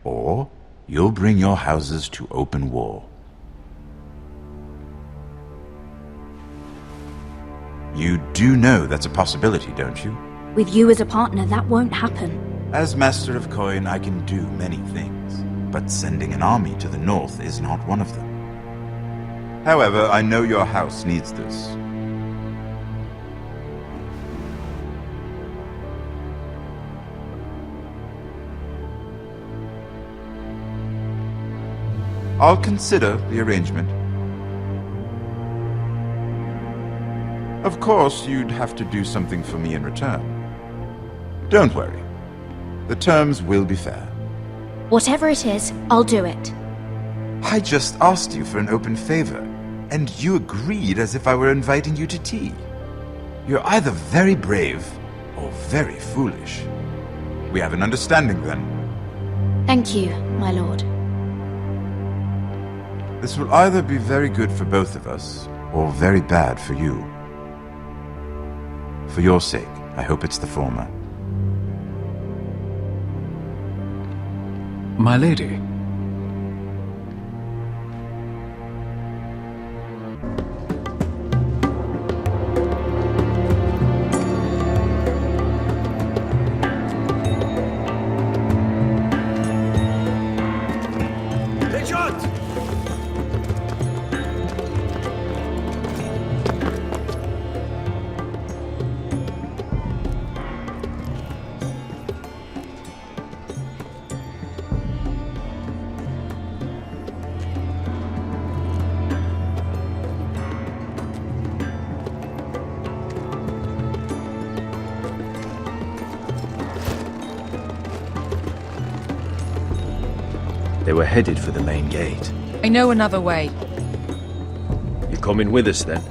Or you'll bring your houses to open war. You do know that's a possibility, don't you? With you as a partner, that won't happen. As Master of Coin, I can do many things, but sending an army to the north is not one of them. However, I know your house needs this. I'll consider the arrangement. Of course, you'd have to do something for me in return. Don't worry. The terms will be fair. Whatever it is, I'll do it. I just asked you for an open favor, and you agreed as if I were inviting you to tea. You're either very brave or very foolish. We have an understanding then. Thank you, my lord. This will either be very good for both of us, or very bad for you. For your sake, I hope it's the former. My lady. They were headed for the main gate. I know another way. You coming with us then?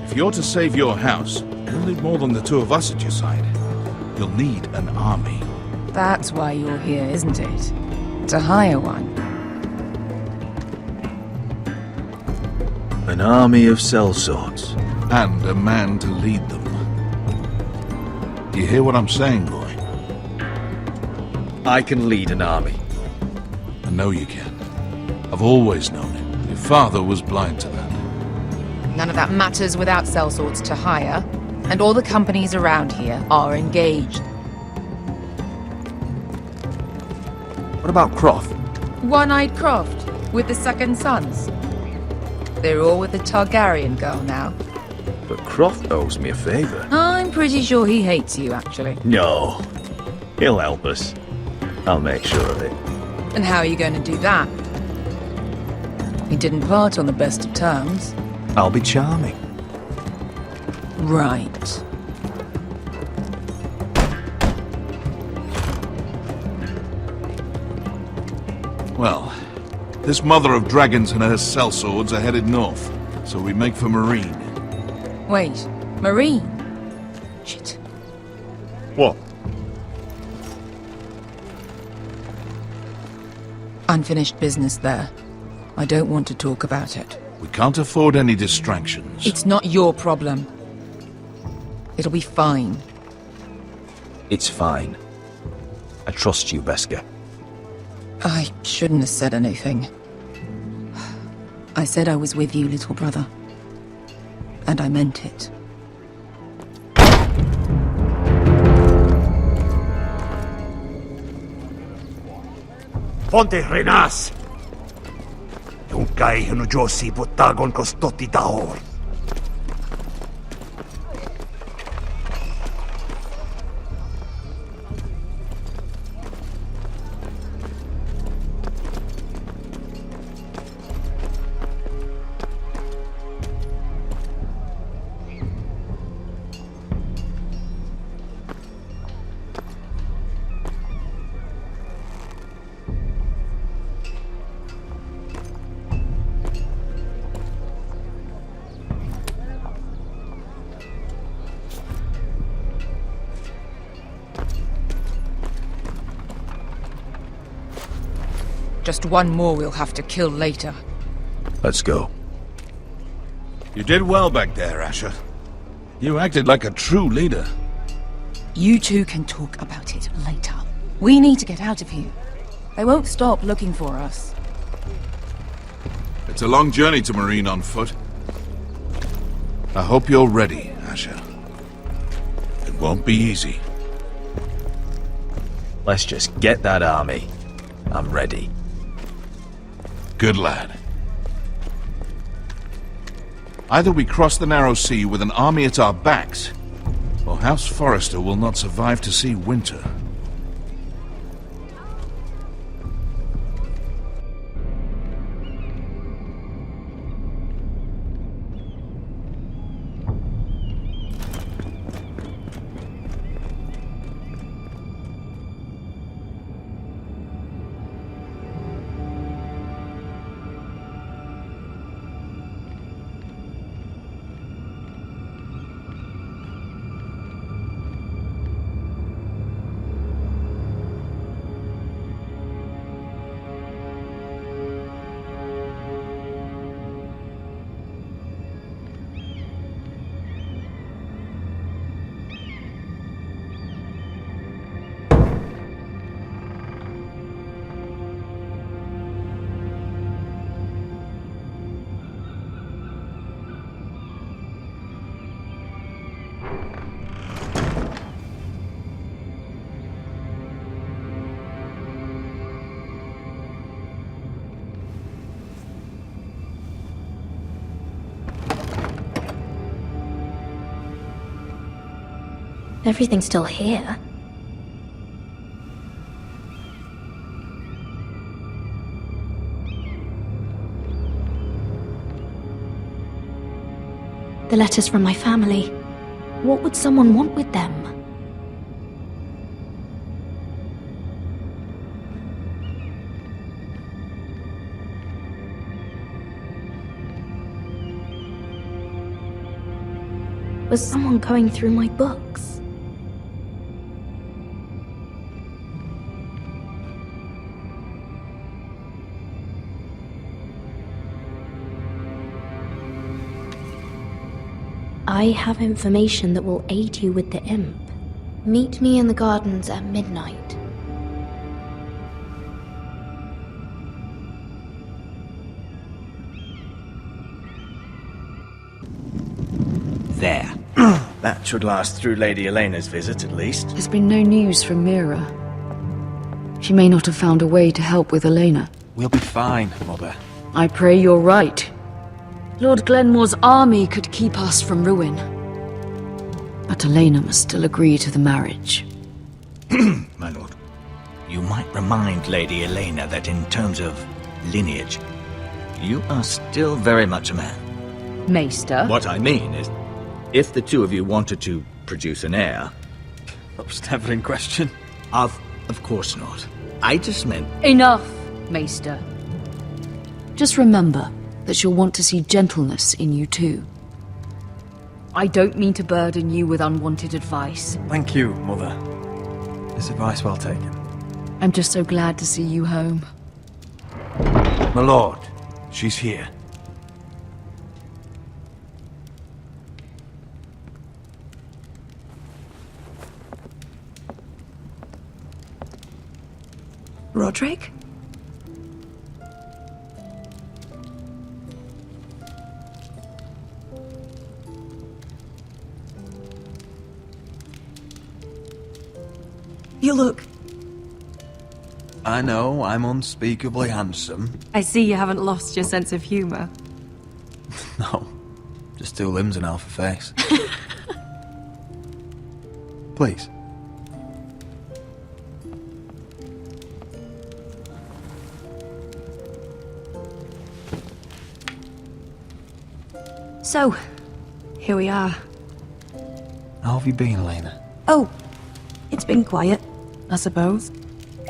If you're to save your house, you'll need more than the two of us at your side. You'll need an army. That's why you're here, isn't it? To hire one. An army of sellswords. And a man to lead them. You hear what I'm saying, boy? I can lead an army. I know you can. I've always known it. Your father was blind to that. None of that matters without sellswords to hire, and all the companies around here are engaged. What about Croft? One-Eyed Croft, with the second sons. They're all with the Targaryen girl now. But Croft owes me a favor. I'm pretty sure he hates you, actually. No. He'll help us. I'll make sure of it. And how are you going to do that? We didn't part on the best of terms. I'll be charming. Right. Well, this mother of dragons and her sellswords are headed north, so we make for Marine. Wait, Marine? Shit. What? Unfinished business there. I don't want to talk about it. We can't afford any distractions. It's not your problem. It'll be fine. It's fine. I trust you, Beskar. I shouldn't have said anything. I said I was with you, little brother. And I meant it. Fonte Renas! Yung kay hino Josi butagon ko stoti dahor. Just one more we'll have to kill later. Let's go. You did well back there, Asher. You acted like a true leader. You two can talk about it later. We need to get out of here. They won't stop looking for us. It's a long journey to Marine on foot. I hope you're ready, Asher. It won't be easy. Let's just get that army. I'm ready. Good lad. Either we cross the narrow sea with an army at our backs, or House Forrester will not survive to see winter. Everything's still here. The letters from my family. What would someone want with them? Was someone going through my books? I have information that will aid you with the imp. Meet me in the gardens at midnight. There. That should last through Lady Elena's visit, at least. There's been no news from Mira. She may not have found a way to help with Elena. We'll be fine, Mother. I pray you're right. Lord Glenmore's army could keep us from ruin. But Elena must still agree to the marriage. My lord, you might remind Lady Elena that in terms of lineage, you are still very much a man. Maester? What I mean is, if the two of you wanted to produce an heir... That was never in question. Of course not. I just meant... Enough, Maester. Just remember that you'll want to see gentleness in you too. I don't mean to burden you with unwanted advice. Thank you, Mother. This advice well taken. I'm just so glad to see you home. My lord, she's here. Roderick? You look... I know, I'm unspeakably handsome. I see you haven't lost your sense of humor. No, just two limbs and half a face. Please. So, here we are. How have you been, Elena? Oh, it's been quiet, I suppose.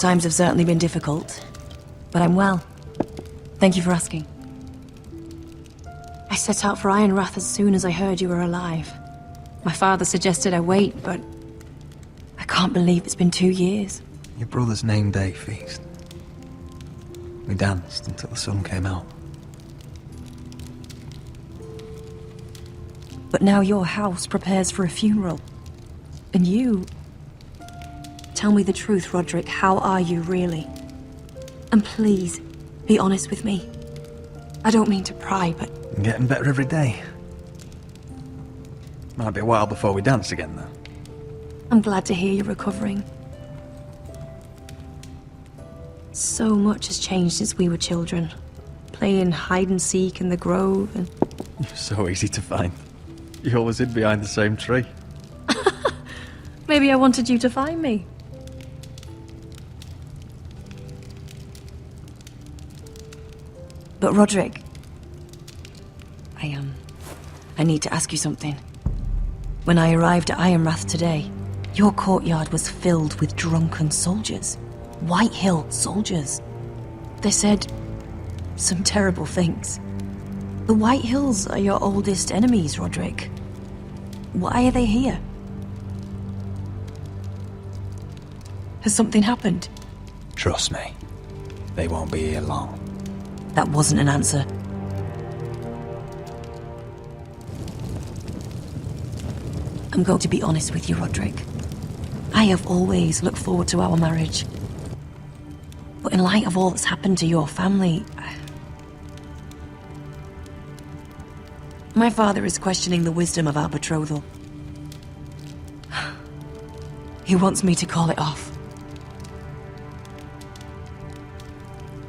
Times have certainly been difficult, but I'm well. Thank you for asking. I set out for Ironrath as soon as I heard you were alive. My father suggested I wait, but I can't believe it's been 2 years. Your brother's name day feast. We danced until the sun came out. But now your house prepares for a funeral. And you... Tell me the truth, Roderick. How are you, really? And please, be honest with me. I don't mean to pry, but... I'm getting better every day. Might be a while before we dance again, though. I'm glad to hear you're recovering. So much has changed since we were children. Playing hide-and-seek in the grove and... You're so easy to find. You always hid behind the same tree. Maybe I wanted you to find me. But Roderick... I need to ask you something. When I arrived at Ironrath today, your courtyard was filled with drunken soldiers. White Hill soldiers. They said some terrible things. The White Hills are your oldest enemies, Roderick. Why are they here? Has something happened? Trust me. They won't be here long. That wasn't an answer. I'm going to be honest with you, Roderick. I have always looked forward to our marriage. But in light of all that's happened to your family... My father is questioning the wisdom of our betrothal. He wants me to call it off.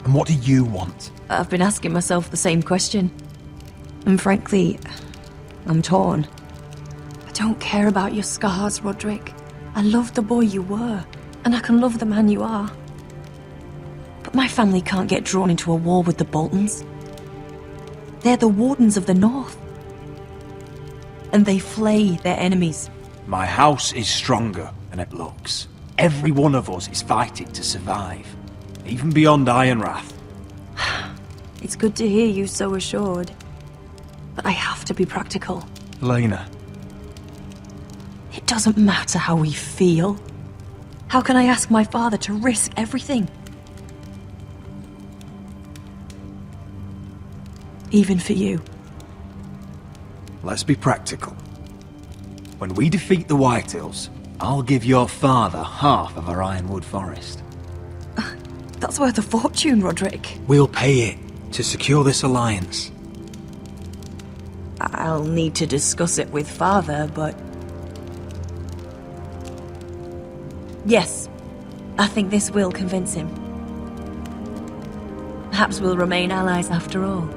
And what do you want? I've been asking myself the same question. And frankly, I'm torn. I don't care about your scars, Roderick. I love the boy you were, and I can love the man you are. But my family can't get drawn into a war with the Boltons. They're the Wardens of the North. And they flay their enemies. My house is stronger than it looks. Every one of us is fighting to survive, even beyond Ironrath. It's good to hear you so assured. But I have to be practical. Elena. It doesn't matter how we feel. How can I ask my father to risk everything? Even for you. Let's be practical. When we defeat the Whitehills, I'll give your father half of our Ironwood Forest. That's worth a fortune, Roderick. We'll pay it to secure this alliance. I'll need to discuss it with father, but... Yes, I think this will convince him. Perhaps we'll remain allies after all.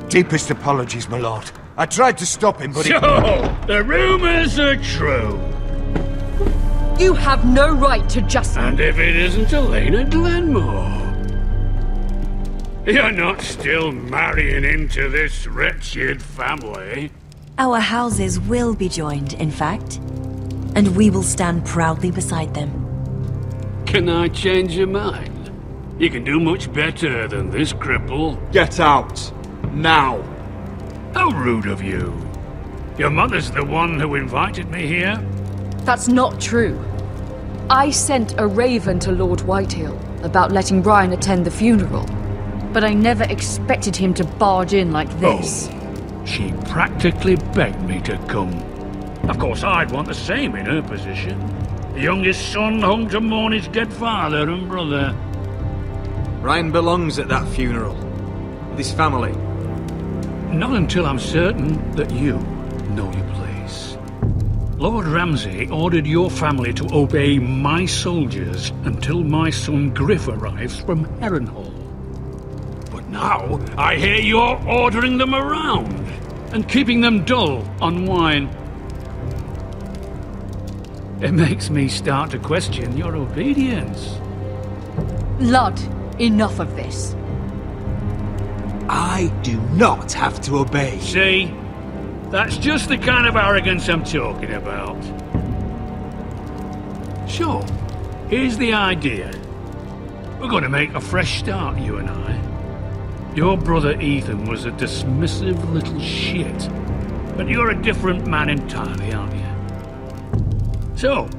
Deepest apologies, my lord. I tried to stop him, but So, the rumors are true. You have no right to just... And if it isn't Elena Glenmore? You're not still marrying into this wretched family. Our houses will be joined, in fact. And we will stand proudly beside them. Can I change your mind? You can do much better than this cripple. Get out. Now. How rude of you. Your mother's the one who invited me here. That's not true. I sent a raven to Lord Whitehill about letting Brian attend the funeral. But I never expected him to barge in like this. Oh, she practically begged me to come. Of course, I'd want the same in her position. The youngest son home to mourn his dead father and brother. Ryan belongs at that funeral. With his family. Not until I'm certain that you know your place. Lord Ramsay ordered your family to obey my soldiers until my son Griff arrives from Harrenhal. But now, I hear you're ordering them around and keeping them dull on wine. It makes me start to question your obedience. Lud, enough of this. I do not have to obey. See? That's just the kind of arrogance I'm talking about. Sure, here's the idea. We're going to make a fresh start, you and I. Your brother Ethan was a dismissive little shit. But you're a different man entirely, aren't you? So,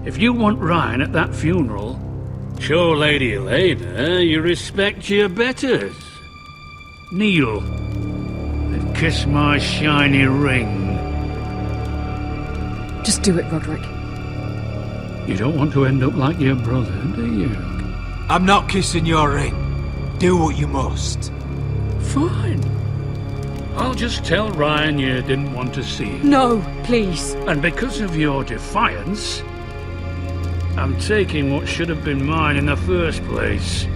if you want Ryan at that funeral, show Lady Elena you respect your betters. Kneel and kiss my shiny ring. Just do it, Roderick. You don't want to end up like your brother, do you? I'm not kissing your ring. Do what you must. Fine. I'll just tell Ryan you didn't want to see him. No, please. And because of your defiance, I'm taking what should have been mine in the first place.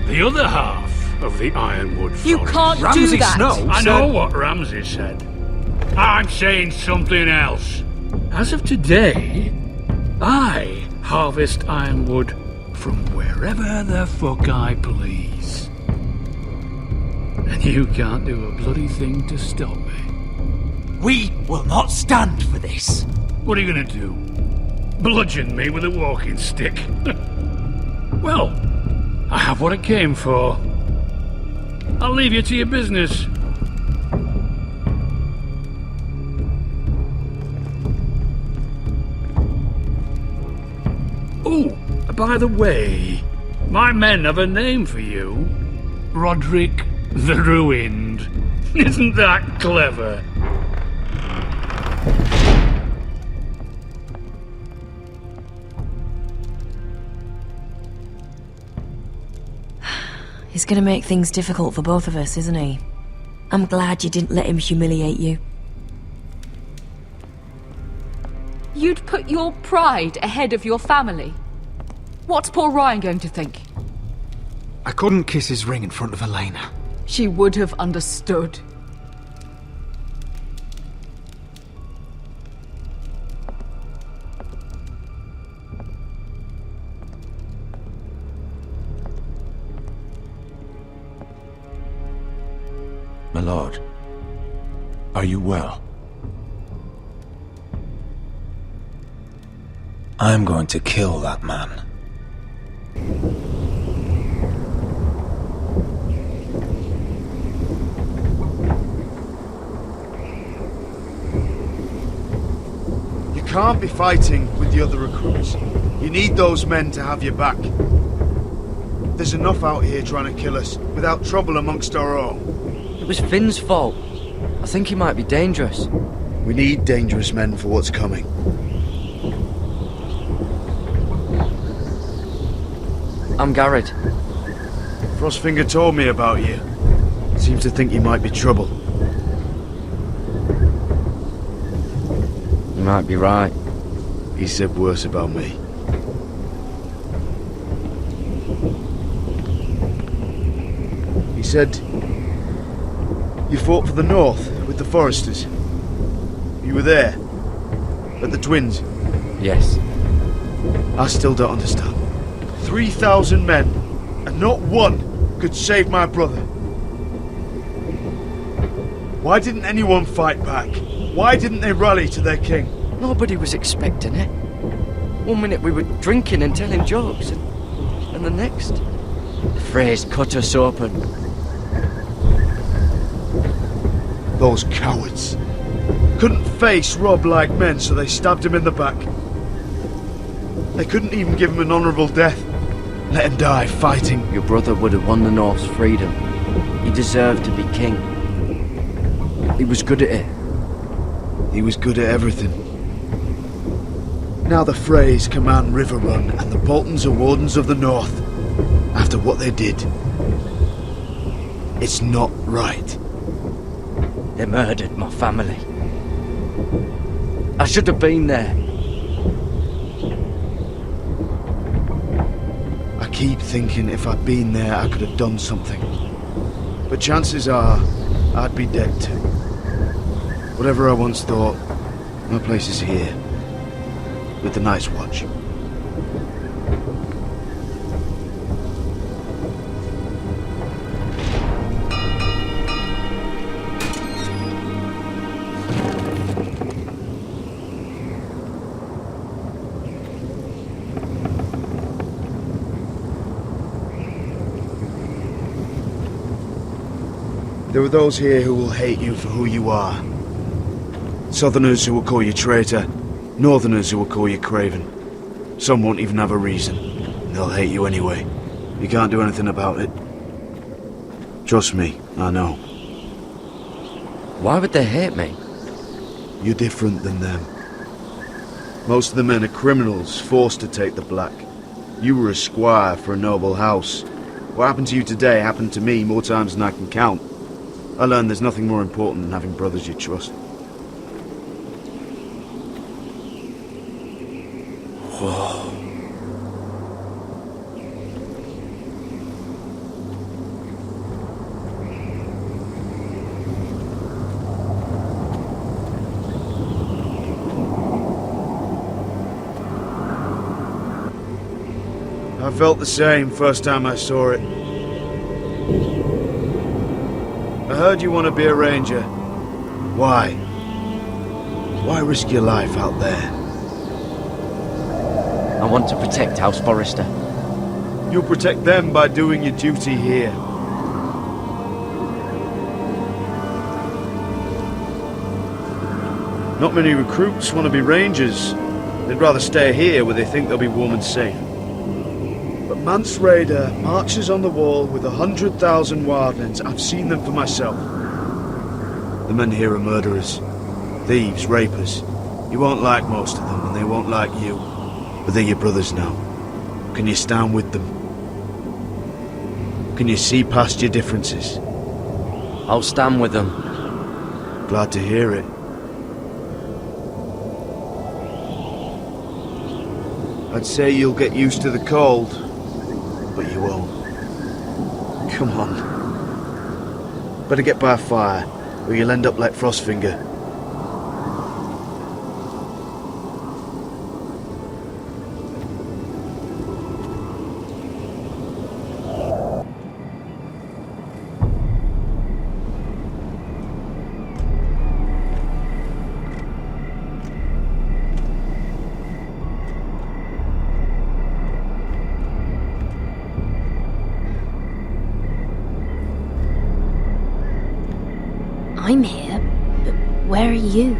The other half of the Ironwood Forest. You can't Ramsay do that! Snow I said... know what Ramsay said. I'm saying something else. As of today, I harvest ironwood from wherever the fuck I please. And you can't do a bloody thing to stop me. We will not stand for this. What are you gonna do? Bludgeon me with a walking stick? Well, I have what I came for. I'll leave you to your business. Oh, by the way, my men have a name for you. Roderick the Ruined. Isn't that clever? He's gonna make things difficult for both of us, isn't he? I'm glad you didn't let him humiliate you. You'd put your pride ahead of your family. What's poor Ryan going to think? I couldn't kiss his ring in front of Elena. She would have understood. My lord, are you well? I'm going to kill that man. You can't be fighting with the other recruits. You need those men to have your back. There's enough out here trying to kill us, without trouble amongst our own. It was Finn's fault. I think he might be dangerous. We need dangerous men for what's coming. I'm Garrett. Frostfinger told me about you. Seems to think you might be trouble. You might be right. He said worse about me. He said you fought for the North with the Foresters. You were there at the Twins. Yes. I still don't understand. 3,000 men, and not one could save my brother. Why didn't anyone fight back? Why didn't they rally to their king? Nobody was expecting it. One minute we were drinking and telling jokes, and the next, the Freys cut us open. Those cowards couldn't face Rob like men, so they stabbed him in the back. They couldn't even give him an honourable death. Let him die fighting. Your brother would have won the North's freedom. He deserved to be king. He was good at it. He was good at everything. Now the Freys command Riverrun, and the Boltons are Wardens of the North. After what they did. It's not right. They murdered my family. I should have been there. I keep thinking if I'd been there, I could have done something. But chances are, I'd be dead too. Whatever I once thought, my place is here. With the Night's Watch. There are those here who will hate you for who you are. Southerners who will call you traitor, Northerners who will call you craven. Some won't even have a reason. They'll hate you anyway. You can't do anything about it. Trust me, I know. Why would they hate me? You're different than them. Most of the men are criminals, forced to take the black. You were a squire for a noble house. What happened to you today happened to me more times than I can count. I learned there's nothing more important than having brothers you trust. Whoa. I felt the same first time I saw it. I heard you want to be a ranger. Why? Why risk your life out there? I want to protect House Forrester. You'll protect them by doing your duty here. Not many recruits want to be rangers. They'd rather stay here where they think they'll be warm and safe. But Mance Raider marches on the wall with 100,000 wildlings. I've seen them for myself. The men here are murderers, thieves, rapers. You won't like most of them, and they won't like you. But they're your brothers now. Can you stand with them? Can you see past your differences? I'll stand with them. Glad to hear it. I'd say you'll get used to the cold, but you won't. Come on. Better get by a fire, or you'll end up like Frostfinger. I'm here, but where are you?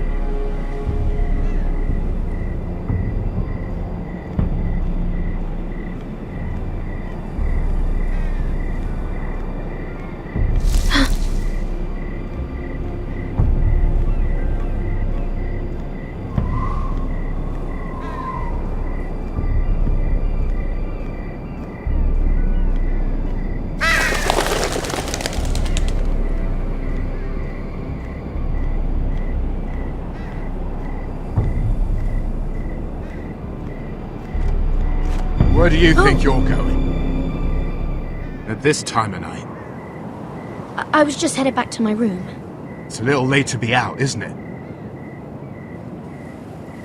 Where do you think you're going? At this time of night? I was just headed back to my room. It's a little late to be out, isn't it?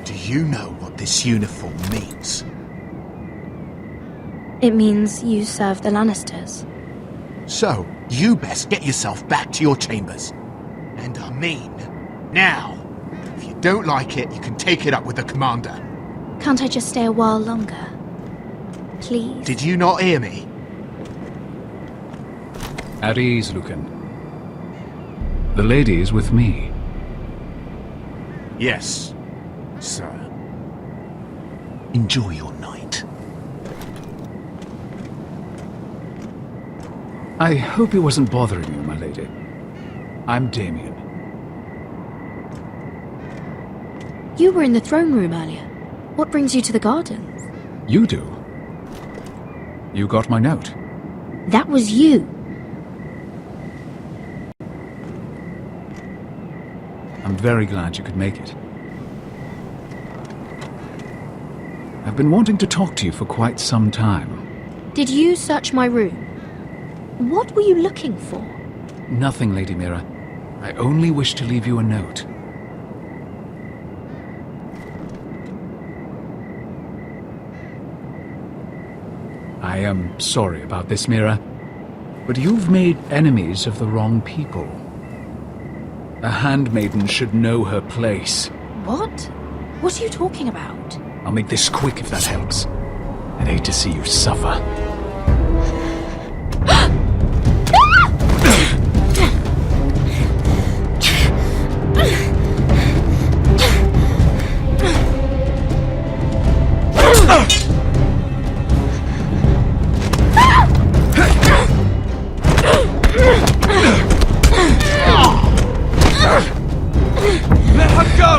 Do you know what this uniform means? It means you serve the Lannisters. So, you best get yourself back to your chambers. And I mean, now. If you don't like it, you can take it up with the commander. Can't I just stay a while longer? Please? Did you not hear me? At ease, Lucan. The lady is with me. Yes, sir. Enjoy your night. I hope he wasn't bothering you, my lady. I'm Damien. You were in the throne room earlier. What brings you to the gardens? You do? You got my note? That was you. I'm very glad you could make it. I've been wanting to talk to you for quite some time. Did you search my room? What were you looking for? Nothing, Lady Mira. I only wish to leave you a note. I am sorry about this, Mira, but you've made enemies of the wrong people. A handmaiden should know her place. What? What are you talking about? I'll make this quick if that helps. I'd hate to see you suffer. Let her go!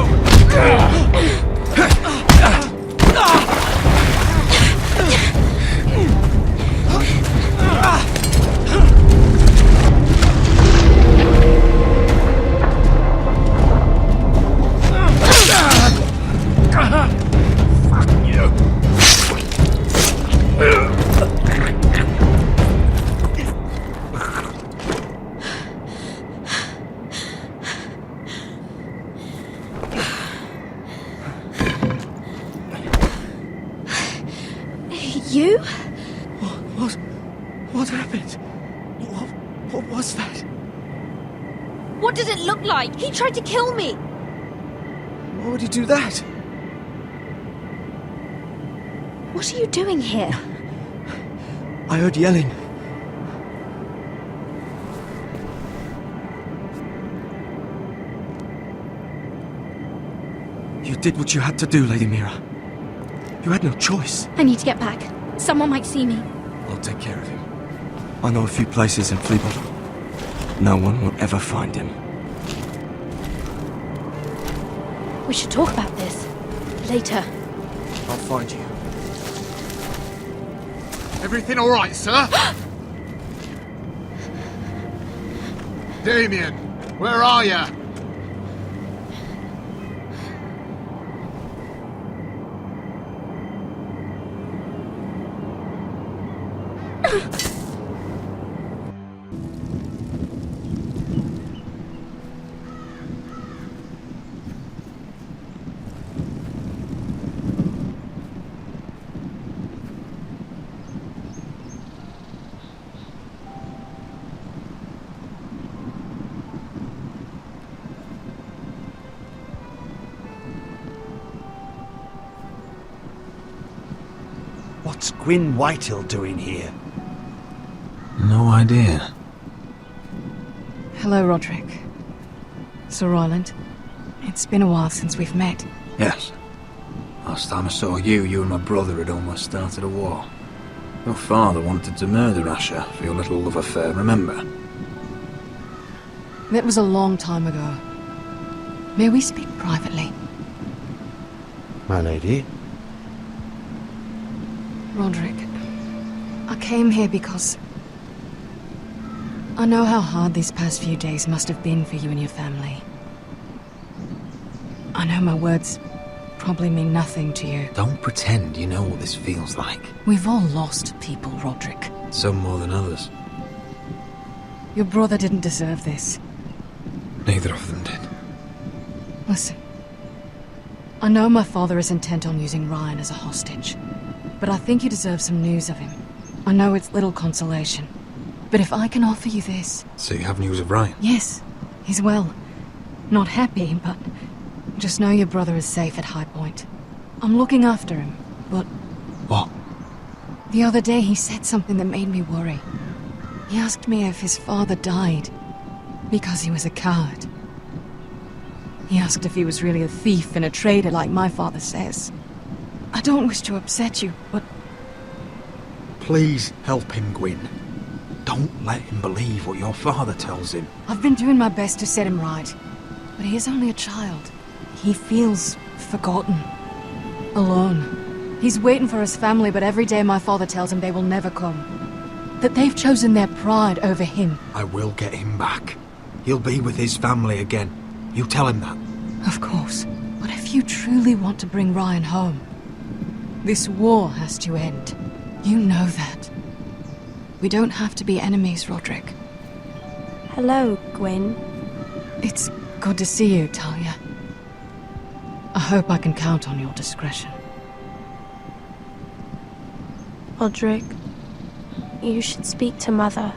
You? What happened? What was that? What did it look like? He tried to kill me! Why would he do that? What are you doing here? I heard yelling. You did what you had to do, Lady Mira. You had no choice. I need to get back. Someone might see me. I'll take care of him. I know a few places in Fleabottom. No one will ever find him. We should talk about this. Later. I'll find you. Everything all right, sir? Damien, where are you? What's Gwyn Whitehill doing here? No idea. Hello, Roderick. Sir Roland. It's been a while since we've met. Yes. Last time I saw you and my brother had almost started a war. Your father wanted to murder Asher for your little love affair, remember? That was a long time ago. May we speak privately? My lady? Roderick, I came here because I know how hard these past few days must have been for you and your family. I know my words probably mean nothing to you. Don't pretend you know what this feels like. We've all lost people, Roderick. Some more than others. Your brother didn't deserve this. Neither of them did. Listen, I know my father is intent on using Ryan as a hostage, but I think you deserve some news of him. I know it's little consolation, but if I can offer you this... So you have news of Ryan? Yes, he's well. Not happy, but just know your brother is safe at High Point. I'm looking after him, but... What? The other day he said something that made me worry. He asked me if his father died because he was a coward. He asked if he was really a thief and a traitor like my father says. I don't wish to upset you, but... Please help him, Gwyn. Don't let him believe what your father tells him. I've been doing my best to set him right, but he is only a child. He feels forgotten, alone. He's waiting for his family, but every day my father tells him they will never come. That they've chosen their pride over him. I will get him back. He'll be with his family again. You tell him that. Of course. But if you truly want to bring Ryan home, this war has to end. You know that. We don't have to be enemies, Roderick. Hello, Gwyn. It's good to see you, Talia. I hope I can count on your discretion. Roderick, you should speak to Mother.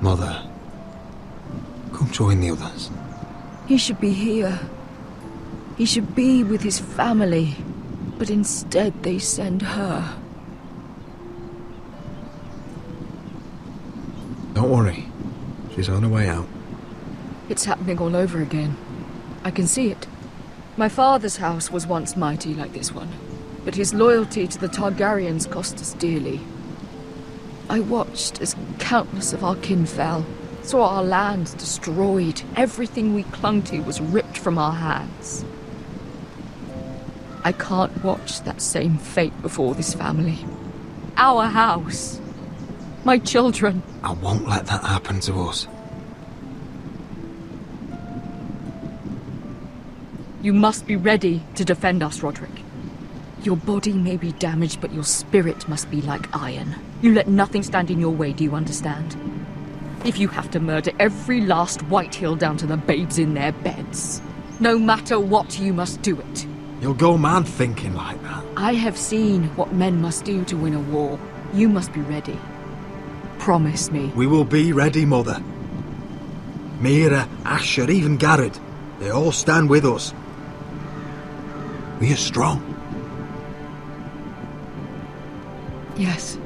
Mother, come join the others. He should be here. He should be with his family. But instead they send her. Don't worry. She's on her way out. It's happening all over again. I can see it. My father's house was once mighty like this one, but his loyalty to the Targaryens cost us dearly. I watched as countless of our kin fell, saw our lands destroyed, everything we clung to was ripped from our hands. I can't watch that same fate before this family. Our house. My children. I won't let that happen to us. You must be ready to defend us, Roderick. Your body may be damaged, but your spirit must be like iron. You let nothing stand in your way, do you understand? If you have to murder every last Whitehill down to the babes in their beds, no matter what, you must do it. You'll go mad thinking like that. I have seen what men must do to win a war. You must be ready. Promise me. We will be ready, Mother. Mira, Asher, even Garrett. They all stand with us. We are strong. Yes.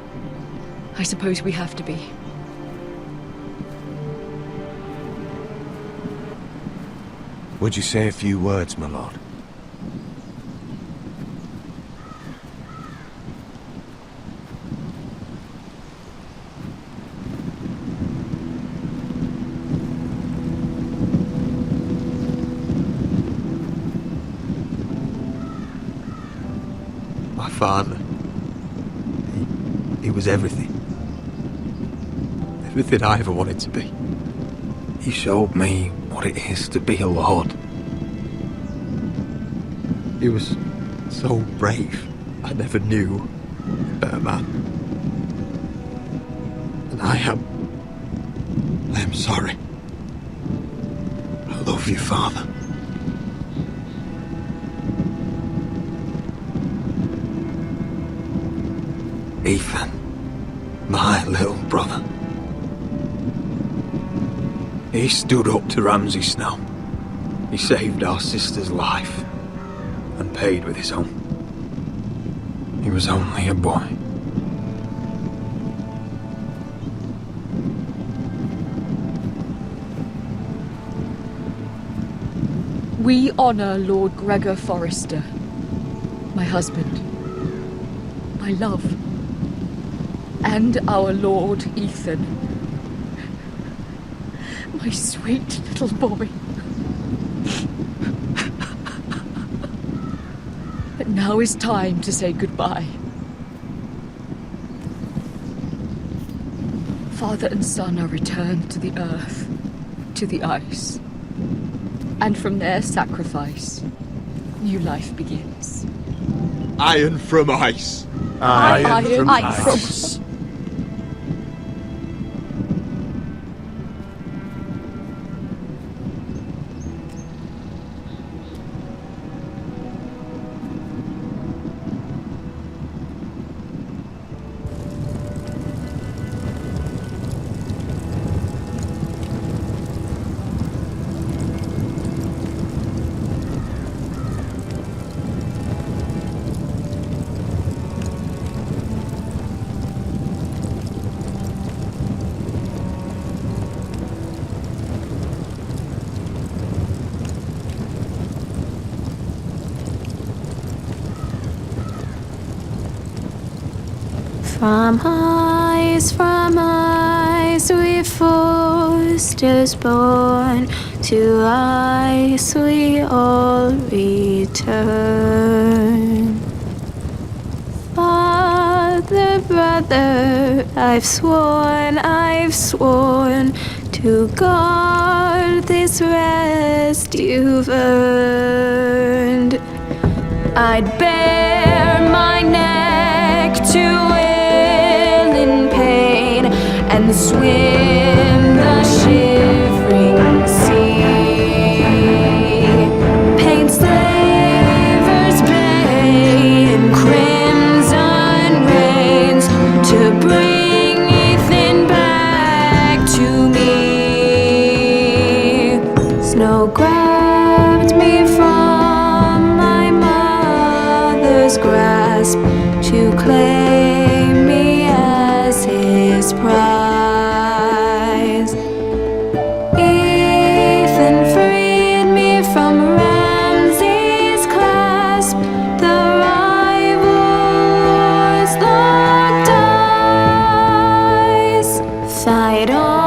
I suppose we have to be. Would you say a few words, my lord? My father. He was everything. Everything I ever wanted to be. He showed me what it is to be a lord. He was so brave. I never knew a better man. And I am sorry. I love you, Father. Ethan, my little brother. He stood up to Ramsay Snow. He saved our sister's life and paid with his own. He was only a boy. We honor Lord Gregor Forrester, my husband, my love, and our Lord Ethan, my sweet little boy. But now is time to say goodbye. Father and son are returned to the earth, to the ice. And from their sacrifice, new life begins. Iron from ice. Iron from ice. From ice we Forsters born, to ice we all return. Father, brother, I've sworn to guard this rest you've earned. I'd bare my neck to and swim the shivering sea. Paint slavers' bay in crimson rains to bring Ethan back to me. Snow grabbed me from my mother's grasp to claim me as his prize. Ethan freed me from Ramsay's clasp. The rivals locked eyes. Fight on.